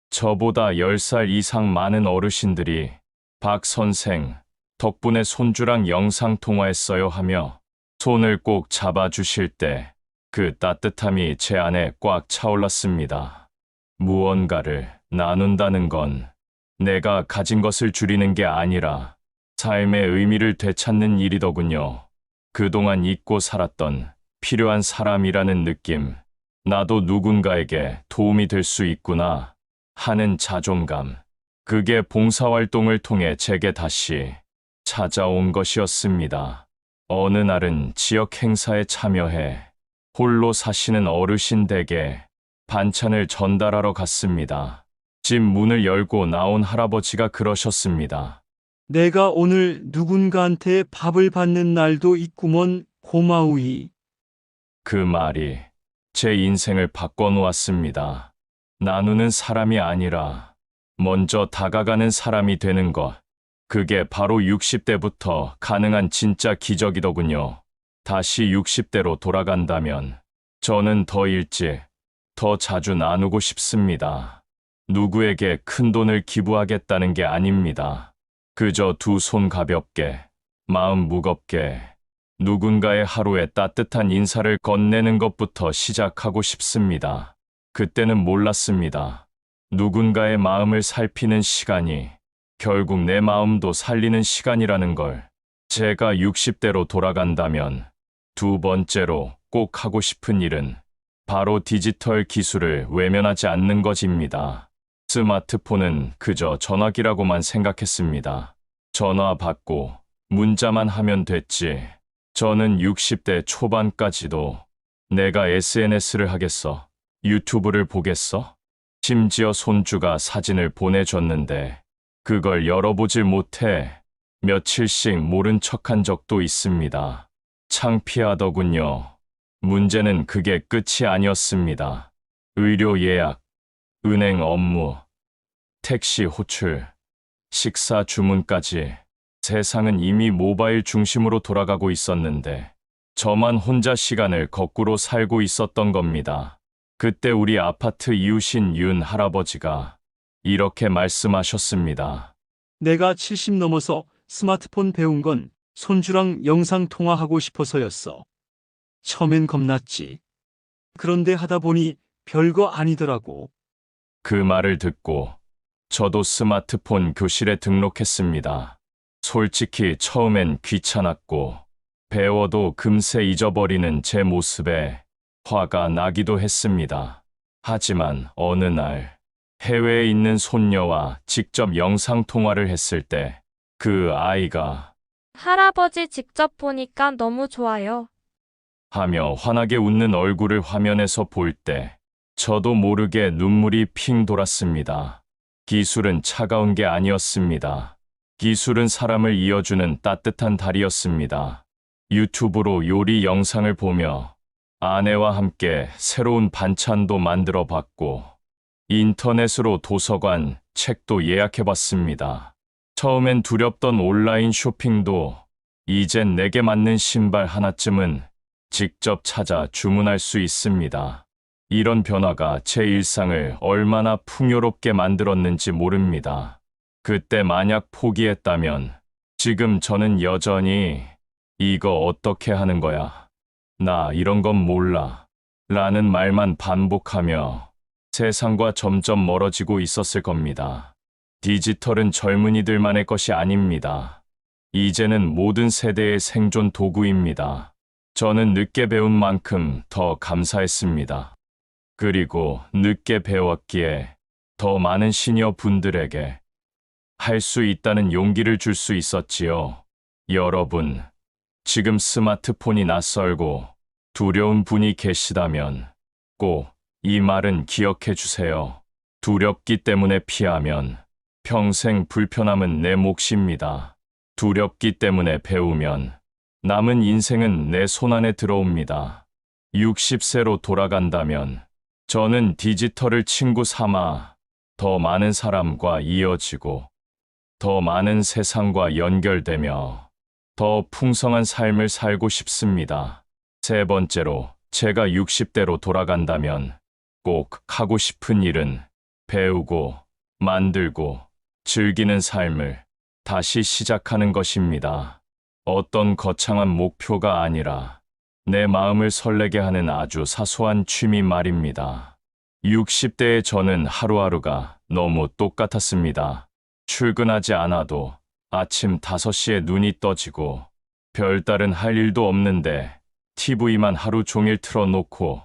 저보다 10살 이상 많은 어르신들이 박 선생 덕분에 손주랑 영상통화했어요 하며 손을 꼭 잡아주실 때 그 따뜻함이 제 안에 꽉 차올랐습니다. 무언가를 나눈다는 건 내가 가진 것을 줄이는 게 아니라 삶의 의미를 되찾는 일이더군요. 그동안 잊고 살았던 필요한 사람이라는 느낌, 나도 누군가에게 도움이 될 수 있구나 하는 자존감, 그게 봉사활동을 통해 제게 다시 찾아온 것이었습니다. 어느 날은 지역 행사에 참여해 홀로 사시는 어르신 댁에 반찬을 전달하러 갔습니다. 집 문을 열고 나온 할아버지가 그러셨습니다. 내가 오늘 누군가한테 밥을 받는 날도 있구먼. 고마우이. 그 말이 제 인생을 바꿔놓았습니다. 나누는 사람이 아니라 먼저 다가가는 사람이 되는 것. 그게 바로 60대부터 가능한 진짜 기적이더군요. 다시 60대로 돌아간다면 저는 더 일찍, 더 자주 나누고 싶습니다. 누구에게 큰 돈을 기부하겠다는 게 아닙니다. 그저 2 손 가볍게, 마음 무겁게 누군가의 하루에 따뜻한 인사를 건네는 것부터 시작하고 싶습니다. 그때는 몰랐습니다. 누군가의 마음을 살피는 시간이 결국 내 마음도 살리는 시간이라는 걸. 제가 60대로 돌아간다면 2번째로 꼭 하고 싶은 일은 바로 디지털 기술을 외면하지 않는 것입니다. 스마트폰은 그저 전화기라고만 생각했습니다. 전화 받고 문자만 하면 됐지. 저는 60대 초반까지도 내가 SNS를 하겠어? 유튜브를 보겠어? 심지어 손주가 사진을 보내줬는데 그걸 열어보질 못해 며칠씩 모른 척한 적도 있습니다. 창피하더군요. 문제는 그게 끝이 아니었습니다. 의료 예약, 은행 업무, 택시 호출, 식사 주문까지 세상은 이미 모바일 중심으로 돌아가고 있었는데 저만 혼자 시간을 거꾸로 살고 있었던 겁니다. 그때 우리 아파트 이웃인 윤 할아버지가 이렇게 말씀하셨습니다. 내가 70 넘어서 스마트폰 배운 건 손주랑 영상 통화하고 싶어서였어. 처음엔 겁났지. 그런데 하다 보니 별거 아니더라고. 그 말을 듣고 저도 스마트폰 교실에 등록했습니다. 솔직히 처음엔 귀찮았고 배워도 금세 잊어버리는 제 모습에 화가 나기도 했습니다. 하지만 어느 날 해외에 있는 손녀와 직접 영상통화를 했을 때 그 아이가 할아버지 직접 보니까 너무 좋아요. 하며 환하게 웃는 얼굴을 화면에서 볼 때 저도 모르게 눈물이 핑 돌았습니다. 기술은 차가운 게 아니었습니다. 기술은 사람을 이어주는 따뜻한 다리였습니다. 유튜브로 요리 영상을 보며 아내와 함께 새로운 반찬도 만들어 봤고 인터넷으로 도서관, 책도 예약해 봤습니다. 처음엔 두렵던 온라인 쇼핑도 이젠 내게 맞는 신발 하나쯤은 직접 찾아 주문할 수 있습니다. 이런 변화가 제 일상을 얼마나 풍요롭게 만들었는지 모릅니다. 그때 만약 포기했다면 지금 저는 여전히 이거 어떻게 하는 거야? 나 이런 건 몰라. 라는 말만 반복하며 세상과 점점 멀어지고 있었을 겁니다. 디지털은 젊은이들만의 것이 아닙니다. 이제는 모든 세대의 생존 도구입니다. 저는 늦게 배운 만큼 더 감사했습니다. 그리고 늦게 배웠기에 더 많은 시니어 분들에게 할 수 있다는 용기를 줄 수 있었지요. 여러분, 지금 스마트폰이 낯설고 두려운 분이 계시다면 꼭 이 말은 기억해 주세요. 두렵기 때문에 피하면 평생 불편함은 내 몫입니다. 두렵기 때문에 배우면 남은 인생은 내 손안에 들어옵니다. 60세로 돌아간다면 저는 디지털을 친구 삼아 더 많은 사람과 이어지고 더 많은 세상과 연결되며 더 풍성한 삶을 살고 싶습니다. 세 번째로 제가 60대로 돌아간다면 꼭 하고 싶은 일은 배우고 만들고 즐기는 삶을 다시 시작하는 것입니다. 어떤 거창한 목표가 아니라 내 마음을 설레게 하는 아주 사소한 취미 말입니다. 60대의 저는 하루하루가 너무 똑같았습니다. 출근하지 않아도 아침 5시에 눈이 떠지고 별다른 할 일도 없는데 TV만 하루 종일 틀어놓고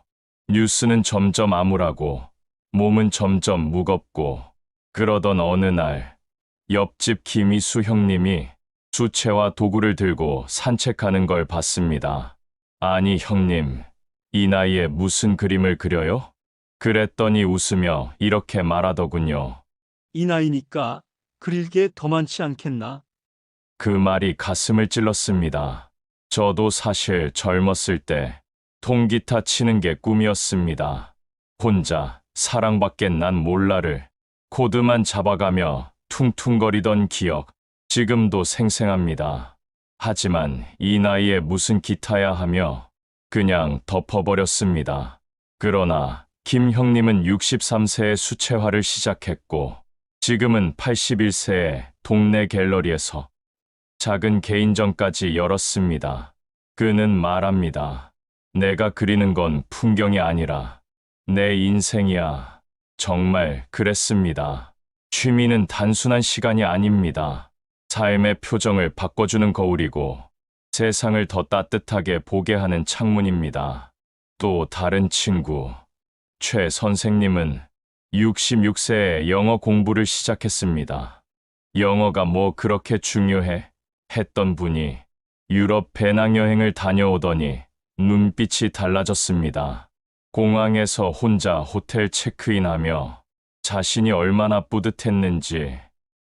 뉴스는 점점 암울하고 몸은 점점 무겁고 그러던 어느 날 옆집 김희수 형님이 수채화 도구를 들고 산책하는 걸 봤습니다. 아니 형님, 이 나이에 무슨 그림을 그려요? 그랬더니 웃으며 이렇게 말하더군요. 이 나이니까 그릴 게 더 많지 않겠나? 그 말이 가슴을 찔렀습니다. 저도 사실 젊었을 때 통기타 치는 게 꿈이었습니다. 혼자 사랑밖엔 난 몰라를 코드만 잡아가며 퉁퉁거리던 기억, 지금도 생생합니다. 하지만 이 나이에 무슨 기타야 하며 그냥 덮어버렸습니다. 그러나 김 형님은 63세에 수채화를 시작했고 지금은 81세에 동네 갤러리에서 작은 개인전까지 열었습니다. 그는 말합니다. 내가 그리는 건 풍경이 아니라 내 인생이야. 정말 그랬습니다. 취미는 단순한 시간이 아닙니다. 삶의 표정을 바꿔주는 거울이고 세상을 더 따뜻하게 보게 하는 창문입니다. 또 다른 친구, 최 선생님은 66세에 영어 공부를 시작했습니다. 영어가 뭐 그렇게 중요해? 했던 분이 유럽 배낭여행을 다녀오더니 눈빛이 달라졌습니다. 공항에서 혼자 호텔 체크인하며 자신이 얼마나 뿌듯했는지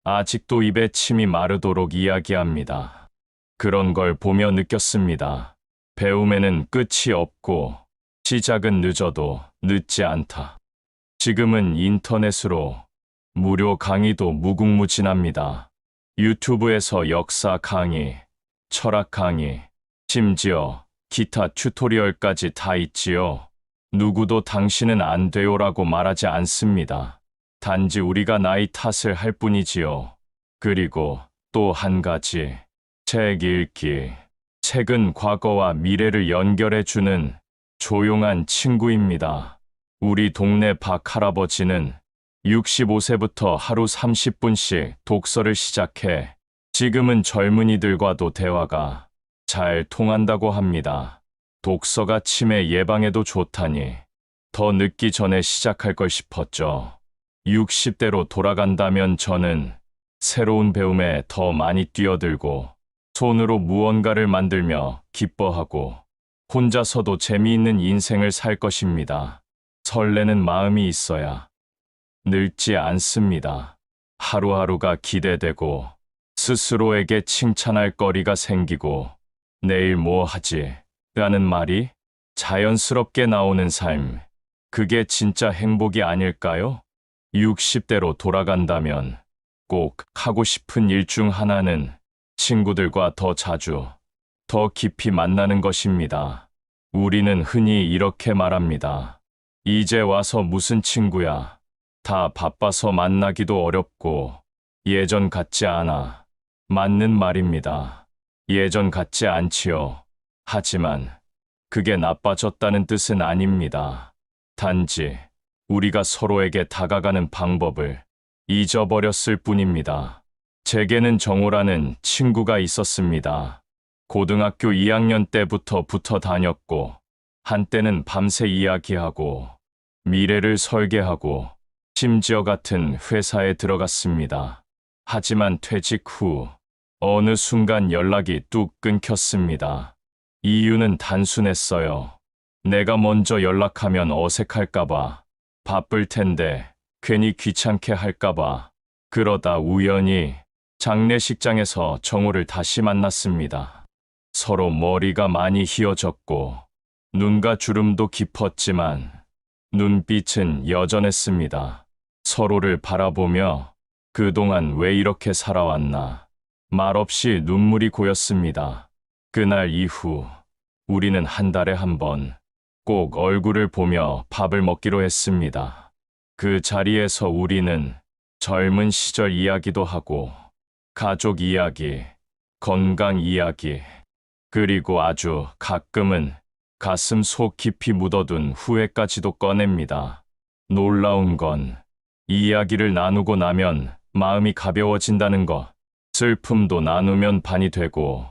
아직도 입에 침이 마르도록 이야기합니다. 그런 걸 보며 느꼈습니다. 배움에는 끝이 없고 시작은 늦어도 늦지 않다. 지금은 인터넷으로 무료 강의도 무궁무진합니다. 유튜브에서 역사 강의, 철학 강의, 심지어 기타 튜토리얼까지 다 있지요. 누구도 당신은 안 돼요라고 말하지 않습니다. 단지 우리가 나이 탓을 할 뿐이지요. 그리고 또 한 가지, 책 읽기. 책은 과거와 미래를 연결해주는 조용한 친구입니다. 우리 동네 박 할아버지는 65세부터 하루 30분씩 독서를 시작해 지금은 젊은이들과도 대화가 잘 통한다고 합니다. 독서가 치매 예방에도 좋다니 더 늦기 전에 시작할 걸 싶었죠. 60대로 돌아간다면 저는 새로운 배움에 더 많이 뛰어들고 손으로 무언가를 만들며 기뻐하고 혼자서도 재미있는 인생을 살 것입니다. 설레는 마음이 있어야 늙지 않습니다. 하루하루가 기대되고 스스로에게 칭찬할 거리가 생기고 내일 뭐 하지? 라는 말이 자연스럽게 나오는 삶. 그게 진짜 행복이 아닐까요? 60대로 돌아간다면 꼭 하고 싶은 일 중 하나는 친구들과 더 자주, 더 깊이 만나는 것입니다. 우리는 흔히 이렇게 말합니다. 이제 와서 무슨 친구야. 다 바빠서 만나기도 어렵고 예전 같지 않아. 맞는 말입니다. 예전 같지 않지요. 하지만 그게 나빠졌다는 뜻은 아닙니다. 단지 우리가 서로에게 다가가는 방법을 잊어버렸을 뿐입니다. 제게는 정호라는 친구가 있었습니다. 고등학교 2학년 때부터 붙어 다녔고 한때는 밤새 이야기하고 미래를 설계하고 심지어 같은 회사에 들어갔습니다. 하지만 퇴직 후 어느 순간 연락이 뚝 끊겼습니다. 이유는 단순했어요. 내가 먼저 연락하면 어색할까봐, 바쁠 텐데 괜히 귀찮게 할까봐. 그러다 우연히 장례식장에서 정호를 다시 만났습니다. 서로 머리가 많이 휘어졌고 눈가 주름도 깊었지만 눈빛은 여전했습니다. 서로를 바라보며 그동안 왜 이렇게 살아왔나 말없이 눈물이 고였습니다. 그날 이후 우리는 한 달에 한 번 꼭 얼굴을 보며 밥을 먹기로 했습니다. 그 자리에서 우리는 젊은 시절 이야기도 하고 가족 이야기, 건강 이야기, 그리고 아주 가끔은 가슴 속 깊이 묻어둔 후회까지도 꺼냅니다. 놀라운 건 이야기를 나누고 나면 마음이 가벼워진다는 것. 슬픔도 나누면 반이 되고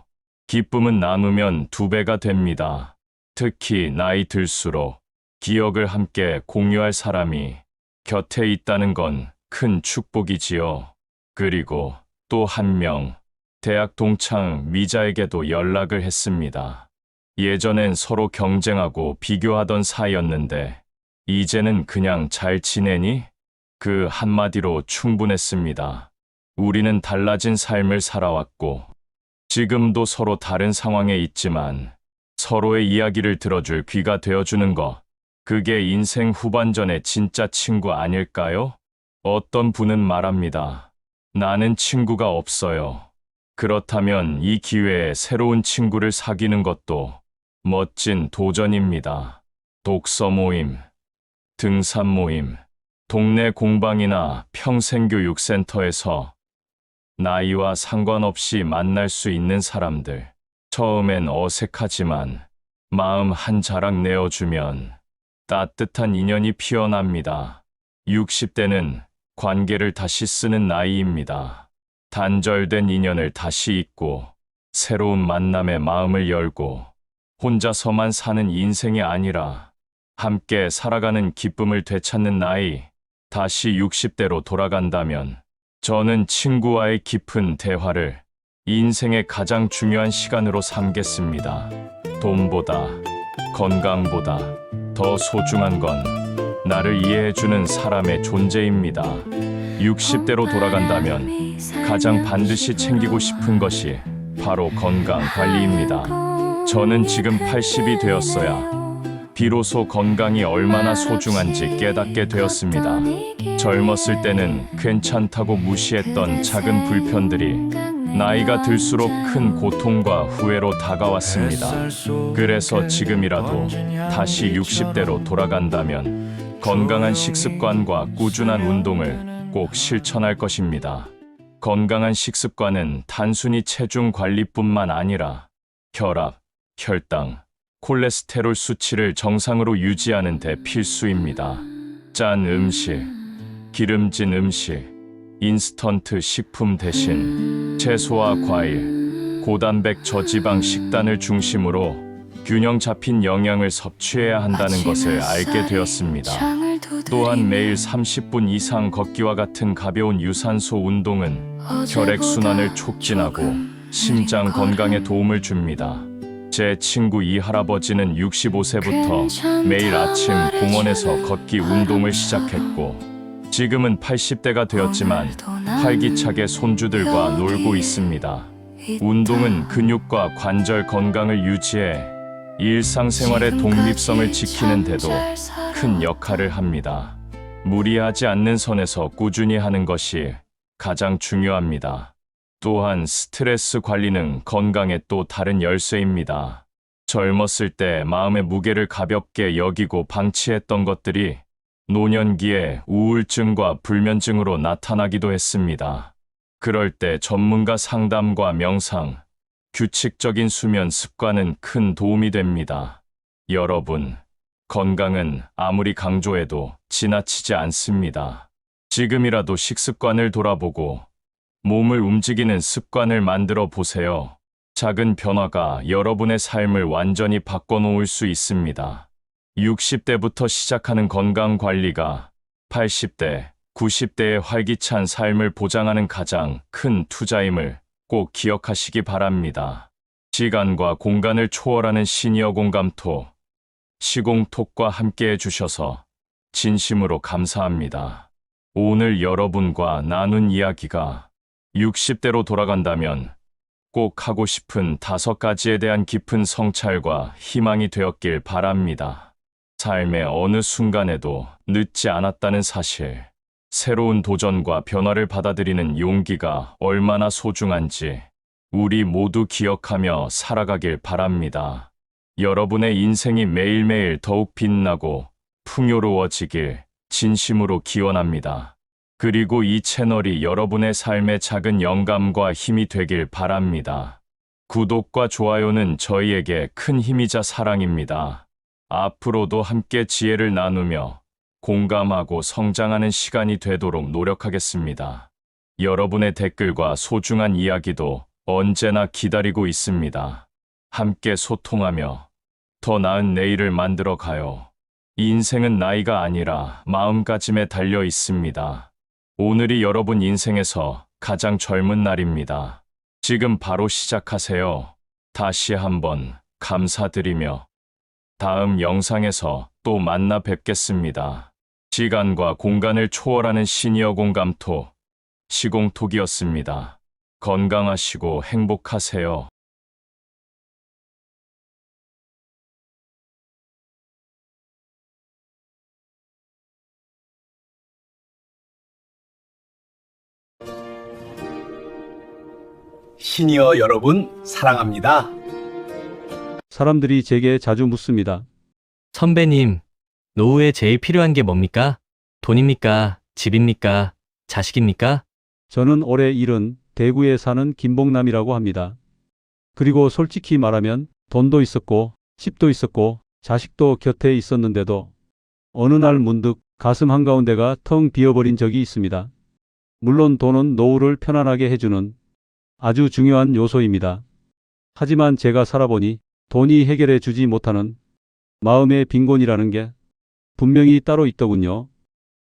기쁨은 나누면 2배가 됩니다. 특히 나이 들수록 기억을 함께 공유할 사람이 곁에 있다는 건 큰 축복이지요. 그리고 또 한 명, 대학 동창 미자에게도 연락을 했습니다. 예전엔 서로 경쟁하고 비교하던 사이였는데 이제는 그냥 잘 지내니? 그 한마디로 충분했습니다. 우리는 달라진 삶을 살아왔고 지금도 서로 다른 상황에 있지만 서로의 이야기를 들어줄 귀가 되어주는 것, 그게 인생 후반전의 진짜 친구 아닐까요? 어떤 분은 말합니다. 나는 친구가 없어요. 그렇다면 이 기회에 새로운 친구를 사귀는 것도 멋진 도전입니다. 독서 모임, 등산 모임, 동네 공방이나 평생교육센터에서 나이와 상관없이 만날 수 있는 사람들. 처음엔 어색하지만 마음 한 자락 내어주면 따뜻한 인연이 피어납니다. 60대는 관계를 다시 쓰는 나이입니다. 단절된 인연을 다시 잇고 새로운 만남에 마음을 열고 혼자서만 사는 인생이 아니라 함께 살아가는 기쁨을 되찾는 나이. 다시 60대로 돌아간다면 저는 친구와의 깊은 대화를 인생의 가장 중요한 시간으로 삼겠습니다. 돈보다, 건강보다 더 소중한 건 나를 이해해주는 사람의 존재입니다. 60대로 돌아간다면 가장 반드시 챙기고 싶은 것이 바로 건강 관리입니다. 저는 지금 80이 되었어야 비로소 건강이 얼마나 소중한지 깨닫게 되었습니다. 젊었을 때는 괜찮다고 무시했던 작은 불편들이 나이가 들수록 큰 고통과 후회로 다가왔습니다. 그래서 지금이라도 다시 60대로 돌아간다면 건강한 식습관과 꾸준한 운동을 꼭 실천할 것입니다. 건강한 식습관은 단순히 체중 관리뿐만 아니라 혈압, 혈당, 콜레스테롤 수치를 정상으로 유지하는 데 필수입니다. 짠 음식, 기름진 음식, 인스턴트 식품 대신 채소와 과일, 고단백 저지방 식단을 중심으로 균형 잡힌 영양을 섭취해야 한다는 것을 알게 되었습니다. 또한 매일 30분 이상 걷기와 같은 가벼운 유산소 운동은 혈액순환을 촉진하고 심장 건강에 도움을 줍니다. 제 친구 이 할아버지는 65세부터 매일 아침 공원에서 걷기 운동을 시작했고 지금은 80대가 되었지만 활기차게 손주들과 놀고 있습니다. 운동은 근육과 관절 건강을 유지해 일상생활의 독립성을 지키는 데도 큰 역할을 합니다. 무리하지 않는 선에서 꾸준히 하는 것이 가장 중요합니다. 또한 스트레스 관리는 건강의 또 다른 열쇠입니다. 젊었을 때 마음의 무게를 가볍게 여기고 방치했던 것들이 노년기에 우울증과 불면증으로 나타나기도 했습니다. 그럴 때 전문가 상담과 명상, 규칙적인 수면 습관은 큰 도움이 됩니다. 여러분, 건강은 아무리 강조해도 지나치지 않습니다. 지금이라도 식습관을 돌아보고 몸을 움직이는 습관을 만들어 보세요. 작은 변화가 여러분의 삶을 완전히 바꿔놓을 수 있습니다. 60대부터 시작하는 건강 관리가 80대, 90대의 활기찬 삶을 보장하는 가장 큰 투자임을 꼭 기억하시기 바랍니다. 시간과 공간을 초월하는 시니어 공감톡, 시공톡과 함께 해주셔서 진심으로 감사합니다. 오늘 여러분과 나눈 이야기가 60대로 돌아간다면 꼭 하고 싶은 5가지에 대한 깊은 성찰과 희망이 되었길 바랍니다. 삶의 어느 순간에도 늦지 않았다는 사실, 새로운 도전과 변화를 받아들이는 용기가 얼마나 소중한지 우리 모두 기억하며 살아가길 바랍니다. 여러분의 인생이 매일매일 더욱 빛나고 풍요로워지길 진심으로 기원합니다. 그리고 이 채널이 여러분의 삶의 작은 영감과 힘이 되길 바랍니다. 구독과 좋아요는 저희에게 큰 힘이자 사랑입니다. 앞으로도 함께 지혜를 나누며 공감하고 성장하는 시간이 되도록 노력하겠습니다. 여러분의 댓글과 소중한 이야기도 언제나 기다리고 있습니다. 함께 소통하며 더 나은 내일을 만들어 가요. 인생은 나이가 아니라 마음가짐에 달려 있습니다. 오늘이 여러분 인생에서 가장 젊은 날입니다. 지금 바로 시작하세요. 다시 한번 감사드리며 다음 영상에서 또 만나 뵙겠습니다. 시간과 공간을 초월하는 시니어 공감톡, 시공톡이었습니다. 건강하시고 행복하세요. 시니어 여러분 사랑합니다. 사람들이 제게 자주 묻습니다. 선배님, 노후에 제일 필요한 게 뭡니까? 돈입니까? 집입니까? 자식입니까? 저는 올해 70, 대구에 사는 김봉남이라고 합니다. 그리고 솔직히 말하면 돈도 있었고 집도 있었고 자식도 곁에 있었는데도 어느 날 문득 가슴 한가운데가 텅 비어버린 적이 있습니다. 물론 돈은 노후를 편안하게 해주는 아주 중요한 요소입니다. 하지만 제가 살아보니 돈이 해결해 주지 못하는 마음의 빈곤이라는 게 분명히 따로 있더군요.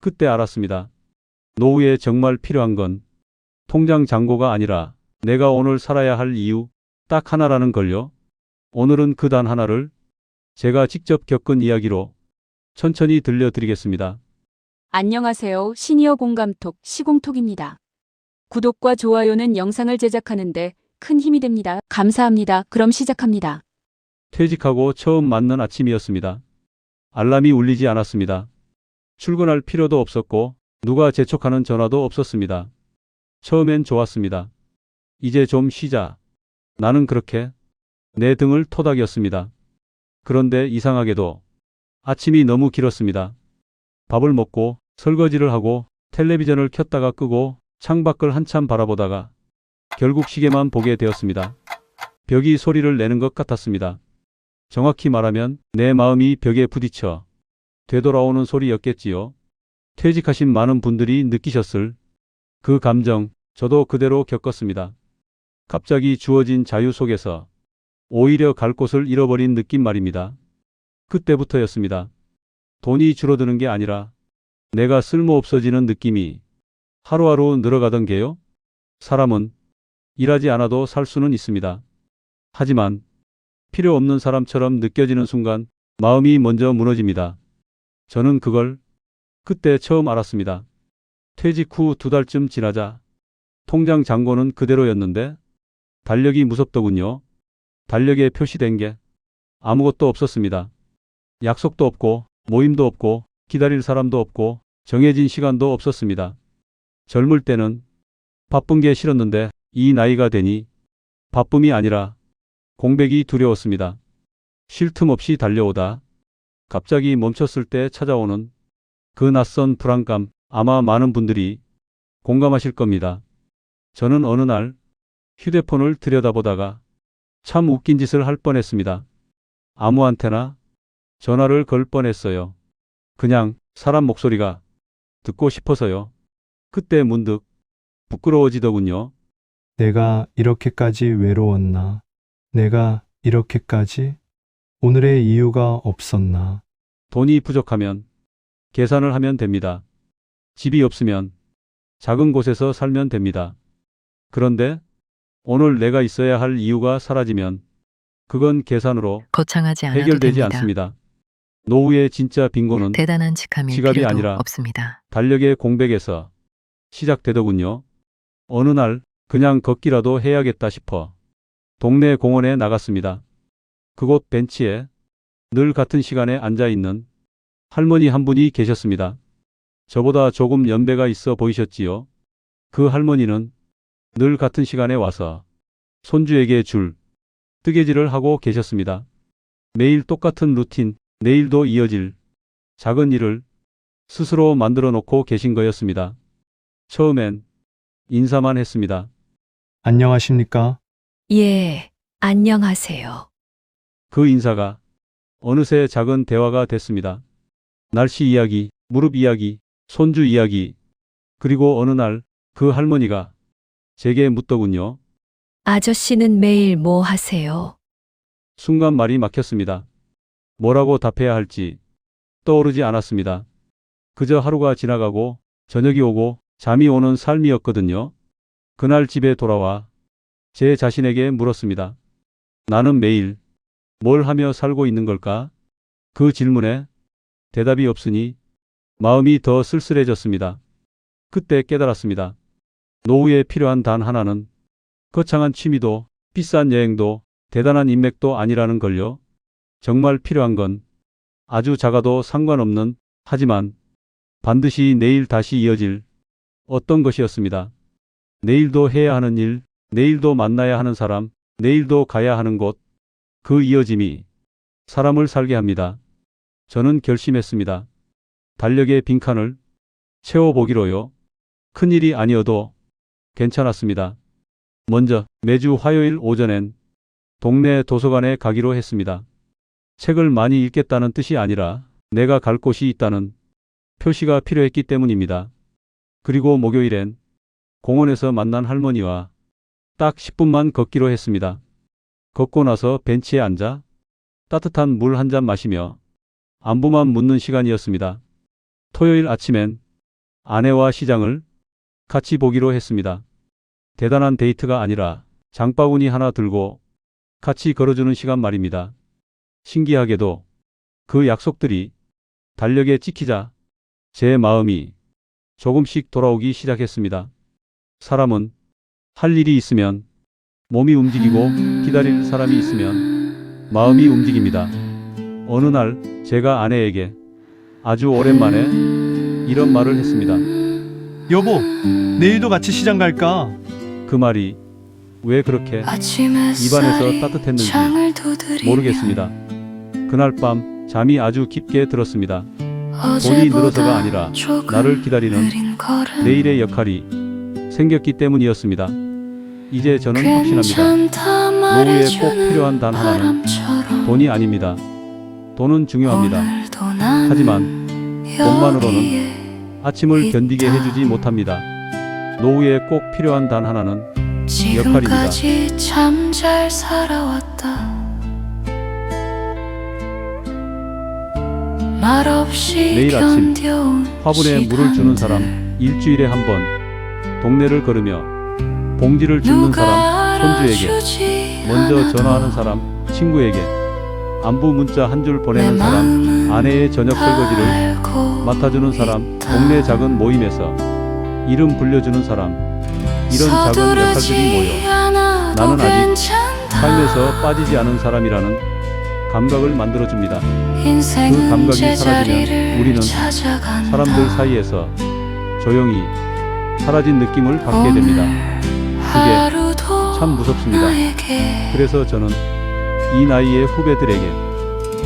그때 알았습니다. 노후에 정말 필요한 건 통장 잔고가 아니라 내가 오늘 살아야 할 이유 딱 하나라는 걸요. 오늘은 그 단 하나를 제가 직접 겪은 이야기로 천천히 들려드리겠습니다. 안녕하세요. 시니어 공감톡, 시공톡입니다. 구독과 좋아요는 영상을 제작하는데 큰 힘이 됩니다. 감사합니다. 그럼 시작합니다. 퇴직하고 처음 맞는 아침이었습니다. 알람이 울리지 않았습니다. 출근할 필요도 없었고 누가 재촉하는 전화도 없었습니다. 처음엔 좋았습니다. 이제 좀 쉬자. 나는 그렇게 내 등을 토닥였습니다. 그런데 이상하게도 아침이 너무 길었습니다. 밥을 먹고 설거지를 하고 텔레비전을 켰다가 끄고 창밖을 한참 바라보다가 결국 시계만 보게 되었습니다. 벽이 소리를 내는 것 같았습니다. 정확히 말하면 내 마음이 벽에 부딪혀 되돌아오는 소리였겠지요. 퇴직하신 많은 분들이 느끼셨을 그 감정, 저도 그대로 겪었습니다. 갑자기 주어진 자유 속에서 오히려 갈 곳을 잃어버린 느낌 말입니다. 그때부터였습니다. 돈이 줄어드는 게 아니라 내가 쓸모없어지는 느낌이 하루하루 늘어가던 게요. 사람은 일하지 않아도 살 수는 있습니다. 하지만 필요 없는 사람처럼 느껴지는 순간 마음이 먼저 무너집니다. 저는 그걸 그때 처음 알았습니다. 퇴직 후 2달쯤 지나자 통장 잔고는 그대로였는데 달력이 무섭더군요. 달력에 표시된 게 아무것도 없었습니다. 약속도 없고 모임도 없고 기다릴 사람도 없고 정해진 시간도 없었습니다. 젊을 때는 바쁜 게 싫었는데 이 나이가 되니 바쁨이 아니라 공백이 두려웠습니다. 쉴 틈 없이 달려오다 갑자기 멈췄을 때 찾아오는 그 낯선 불안감, 아마 많은 분들이 공감하실 겁니다. 저는 어느 날 휴대폰을 들여다보다가 참 웃긴 짓을 할 뻔했습니다. 아무한테나 전화를 걸 뻔했어요. 그냥 사람 목소리가 듣고 싶어서요. 그때 문득 부끄러워지더군요. 내가 이렇게까지 외로웠나? 내가 이렇게까지? 오늘의 이유가 없었나? 돈이 부족하면 계산을 하면 됩니다. 집이 없으면 작은 곳에서 살면 됩니다. 그런데 오늘 내가 있어야 할 이유가 사라지면 그건 계산으로 거창하지 않아도 해결되지 됩니다. 않습니다. 노후의 진짜 빈곤은 대단한 직함일 지갑이 필요도 아니라 없습니다. 달력의 공백에서 시작되더군요. 어느 날 그냥 걷기라도 해야겠다 싶어 동네 공원에 나갔습니다. 그곳 벤치에 늘 같은 시간에 앉아 있는 할머니 한 분이 계셨습니다. 저보다 조금 연배가 있어 보이셨지요. 그 할머니는 늘 같은 시간에 와서 손주에게 줄 뜨개질을 하고 계셨습니다. 매일 똑같은 루틴, 내일도 이어질 작은 일을 스스로 만들어 놓고 계신 거였습니다. 처음엔 인사만 했습니다. 안녕하십니까? 예, 안녕하세요. 그 인사가 어느새 작은 대화가 됐습니다. 날씨 이야기, 무릎 이야기, 손주 이야기, 그리고 어느 날 그 할머니가 제게 묻더군요. 아저씨는 매일 뭐 하세요? 순간 말이 막혔습니다. 뭐라고 답해야 할지 떠오르지 않았습니다. 그저 하루가 지나가고 저녁이 오고 잠이 오는 삶이었거든요. 그날 집에 돌아와 제 자신에게 물었습니다. 나는 매일 뭘 하며 살고 있는 걸까? 그 질문에 대답이 없으니 마음이 더 쓸쓸해졌습니다. 그때 깨달았습니다. 노후에 필요한 단 하나는 거창한 취미도 비싼 여행도 대단한 인맥도 아니라는 걸요. 정말 필요한 건 아주 작아도 상관없는, 하지만 반드시 내일 다시 이어질 어떤 것이었습니다. 내일도 해야 하는 일, 내일도 만나야 하는 사람, 내일도 가야 하는 곳, 그 이어짐이 사람을 살게 합니다. 저는 결심했습니다. 달력의 빈칸을 채워보기로요. 큰일이 아니어도 괜찮았습니다. 먼저 매주 화요일 오전엔 동네 도서관에 가기로 했습니다. 책을 많이 읽겠다는 뜻이 아니라 내가 갈 곳이 있다는 표시가 필요했기 때문입니다. 그리고 목요일엔 공원에서 만난 할머니와 딱 10분만 걷기로 했습니다. 걷고 나서 벤치에 앉아 따뜻한 물 한 잔 마시며 안부만 묻는 시간이었습니다. 토요일 아침엔 아내와 시장을 같이 보기로 했습니다. 대단한 데이트가 아니라 장바구니 하나 들고 같이 걸어주는 시간 말입니다. 신기하게도 그 약속들이 달력에 찍히자 제 마음이 조금씩 돌아오기 시작했습니다. 사람은 할 일이 있으면 몸이 움직이고 기다릴 사람이 있으면 마음이 움직입니다. 어느 날 제가 아내에게 아주 오랜만에 이런 말을 했습니다. 여보, 내일도 같이 시장 갈까? 그 말이 왜 그렇게 아침 입안에서 햇살이 따뜻했는지 창을 두드리며 모르겠습니다. 그날 밤 잠이 아주 깊게 들었습니다. 돈이 어제보다 늘어서가 아니라 조금 나를 기다리는 느린 걸음. 내일의 역할이 생겼기 때문이었습니다. 이제 저는 확신합니다. 괜찮다 노후에 꼭 말해주는 필요한 단 하나는 바람처럼 돈이 아닙니다. 돈은 중요합니다. 오늘도 나는 하지만 돈만으로는 여기에 아침을 견디게 해주지 못합니다. 노후에 꼭 필요한 단 하나는 지금까지 참 잘 살아왔다. 말없이 매일 아침 견뎌온 화분에 물을 주는 사람, 시간들. 일주일에 한 번 동네를 걸으며 봉지를 줍는 사람, 손주에게 먼저 전화하는 사람, 친구에게 안부 문자 한 줄 보내는 사람, 아내의 저녁 설거지를 맡아주는 사람, 동네 작은 모임에서 이름 불려주는 사람, 이런 작은 역할들이 모여 나는 아직 삶에서 빠지지 않은 사람이라는 감각을 만들어줍니다. 그 감각이 사라지면 우리는 사람들 사이에서 조용히 사라진 느낌을 받게 됩니다. 그게 참 무섭습니다. 그래서 저는 이 나이의 후배들에게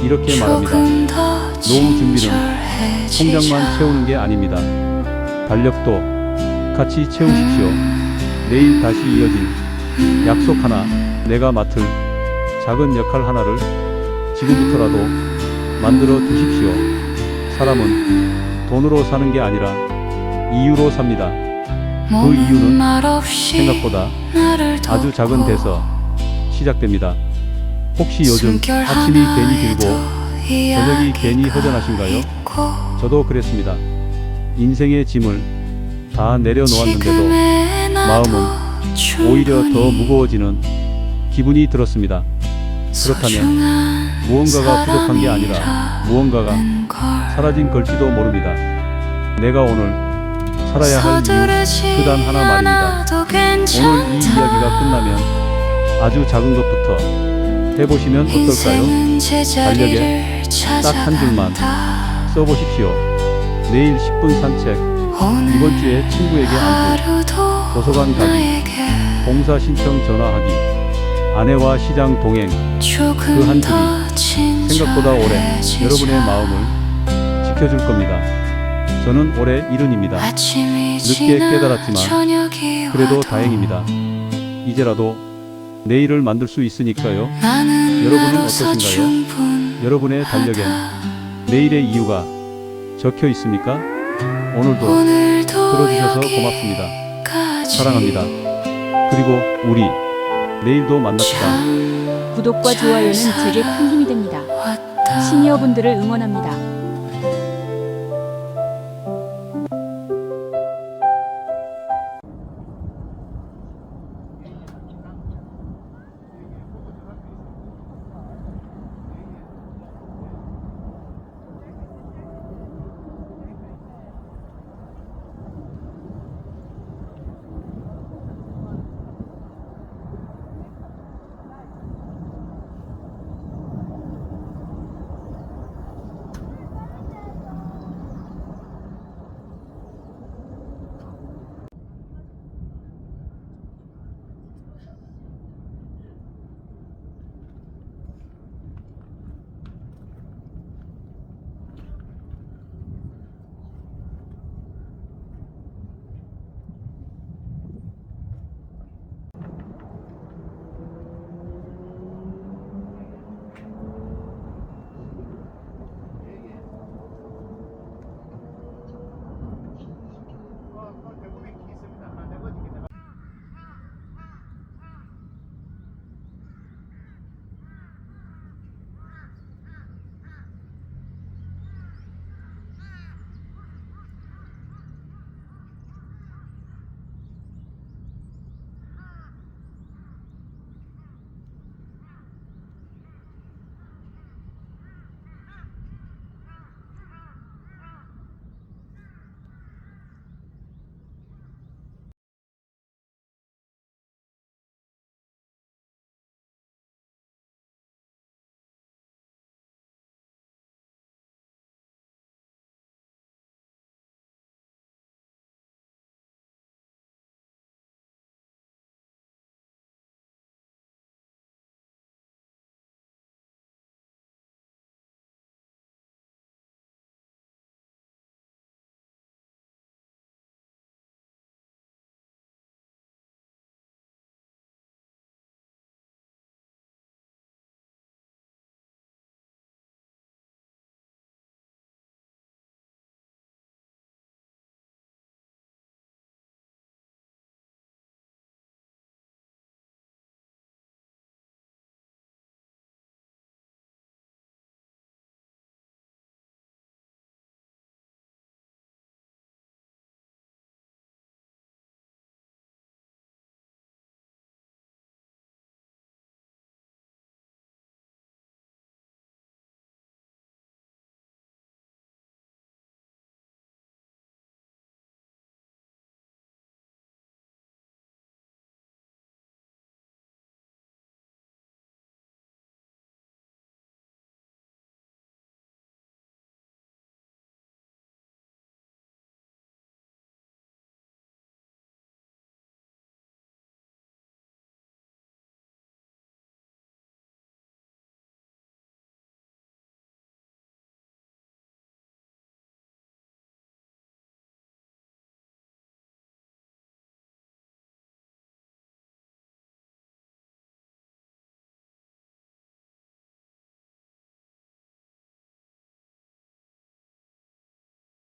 이렇게 말합니다. 노후 준비는 통장만 채우는 게 아닙니다. 달력도 같이 채우십시오. 내일 다시 이어질 약속 하나, 내가 맡을 작은 역할 하나를 지금부터라도 만들어 두십시오. 사람은 돈으로 사는 게 아니라 이유로 삽니다. 그 이유는 생각보다 아주 작은 데서 시작됩니다. 혹시 요즘 아침이 괜히 길고 저녁이 괜히 허전하신가요? 저도 그랬습니다. 인생의 짐을 다 내려놓았는데도 마음은 오히려 더 무거워지는 기분이 들었습니다. 그렇다면 무언가가 부족한 게 아니라 무언가가 사라진 걸지도 모릅니다. 내가 오늘 살아야 할 이유 그 단 하나 말입니다. 오늘 이 이야기가 끝나면 아주 작은 것부터 해보시면 어떨까요? 달력에 딱 한 줄만 써보십시오. 내일 10분 산책, 이번 주에 친구에게 안부, 도서관 가기, 봉사 신청 전화하기, 아내와 시장 동행, 그 한 줄이 생각보다 오래 여러분의 마음을 지켜줄 겁니다. 저는 올해 70입니다. 늦게 깨달았지만 그래도 다행입니다. 이제라도 내일을 만들 수 있으니까요. 여러분은 어떠신가요? 여러분의 달력엔 내일의 이유가 적혀 있습니까? 오늘도 들어주셔서 고맙습니다. 사랑합니다. 그리고 우리 내일도 만납시다. 구독과 좋아요는 제게 큰 힘이 됩니다. 시니어분들을 응원합니다.